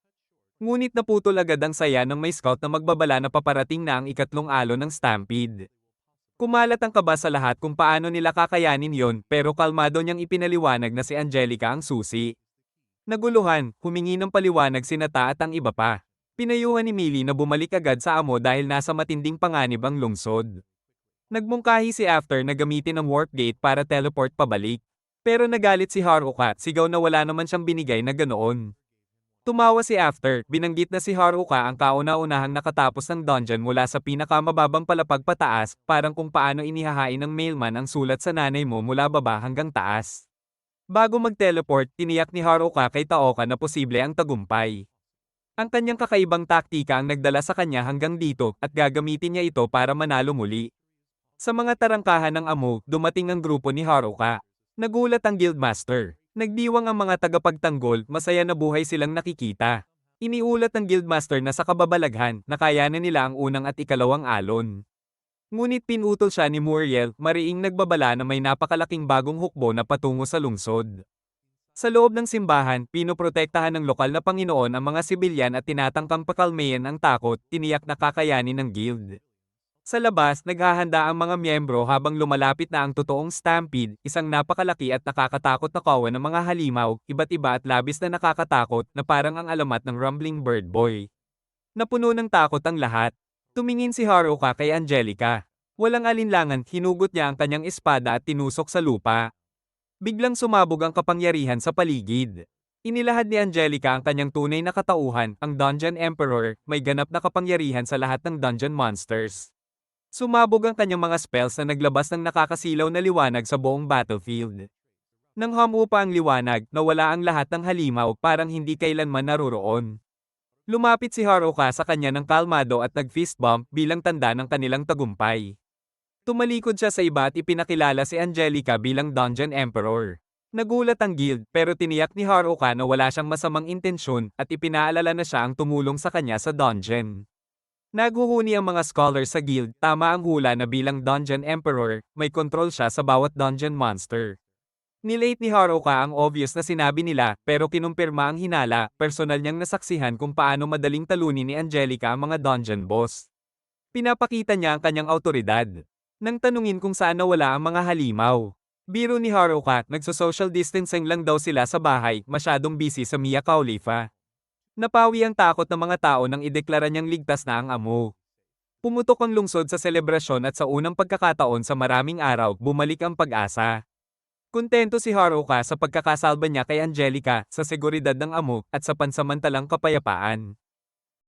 Ngunit naputol agad ang saya ng may scout na magbabala na paparating na ang ikatlong alon ng Stampede. Kumalat ang kaba sa lahat kung paano nila kakayanin yon, pero kalmado niyang ipinaliwanag na si Angelica ang susi. Naguluhan, humingi ng paliwanag si Nata at ang iba pa. Pinayuhan ni Millie na bumalik agad sa amo dahil nasa matinding panganib ang lungsod. Nagmungkahi si After na gamitin ang warp gate para teleport pabalik. Pero nagalit si Haruka, sigaw na wala naman siyang binigay na ganoon. Tumawa si After, binanggit na si Haruka ang kauna-unahang nakatapos ng dungeon mula sa pinakamababang palapag pataas, parang kung paano inihahain ng mailman ang sulat sa nanay mo mula baba hanggang taas. Bago mag-teleport, tiniyak ni Haruka kay Taoka na posible ang tagumpay. Ang kanyang kakaibang taktika ang nagdala sa kanya hanggang dito, at gagamitin niya ito para manalo muli. Sa mga tarangkahan ng amo, dumating ang grupo ni Haruka. Nagulat ang Guildmaster. Nagdiwang ang mga tagapagtanggol, masaya na buhay silang nakikita. Iniulat ng Guildmaster na sa kababalaghan, nakayanan nila ang unang at ikalawang alon. Ngunit pinutol siya ni Muriel, mariing nagbabala na may napakalaking bagong hukbo na patungo sa lungsod. Sa loob ng simbahan, pinoprotektahan ng lokal na Panginoon ang mga sibilyan at tinatangkang pakalmayan ang takot, tiniyak na kakayanin ng guild. Sa labas, naghahanda ang mga miyembro habang lumalapit na ang totoong stampede, isang napakalaki at nakakatakot na kawan ng mga halimaw, iba't iba at labis na nakakatakot na parang ang alamat ng rumbling bird boy. Napuno ng takot ang lahat. Tumingin si Haruka kay Angelica. Walang alinlangan, hinugot niya ang kanyang espada at tinusok sa lupa. Biglang sumabog ang kapangyarihan sa paligid. Inilahad ni Angelica ang kanyang tunay na katauhan, ang Dungeon Emperor, may ganap na kapangyarihan sa lahat ng dungeon monsters. Sumabog ang kanyang mga spells na naglabas ng nakakasilaw na liwanag sa buong battlefield. Nang humupa ang liwanag, nawala ang lahat ng halimaw parang hindi kailanman naroroon. Lumapit si Haruka sa kanya ng kalmado at nag-fist bump bilang tanda ng kanilang tagumpay. Tumalikod siya sa iba at ipinakilala si Angelica bilang Dungeon Emperor. Nagulat ang guild pero tiniyak ni Haruka na wala siyang masamang intensyon at ipinaalala na siya ang tumulong sa kanya sa dungeon. Naghuhuni ang mga scholars sa guild, tama ang hula na bilang Dungeon Emperor, may control siya sa bawat dungeon monster. Nilate ni Haruka ang obvious na sinabi nila pero kinumpirma ang hinala, personal niyang nasaksihan kung paano madaling talunin ni Angelica ang mga dungeon boss. Pinapakita niya ang kanyang autoridad. Nang tanungin kung saan nawala ang mga halimaw. Biro ni Haruka, nagso-social distancing lang daw sila sa bahay, masyadong busy sa Mia Khalifa. Napawi ang takot ng mga tao nang ideklara niyang ligtas na ang amo. Pumutok ang lungsod sa selebrasyon at sa unang pagkakataon sa maraming araw, bumalik ang pag-asa. Kontento si Haruka sa pagkakasalba niya kay Angelica, sa seguridad ng amo, at sa pansamantalang kapayapaan.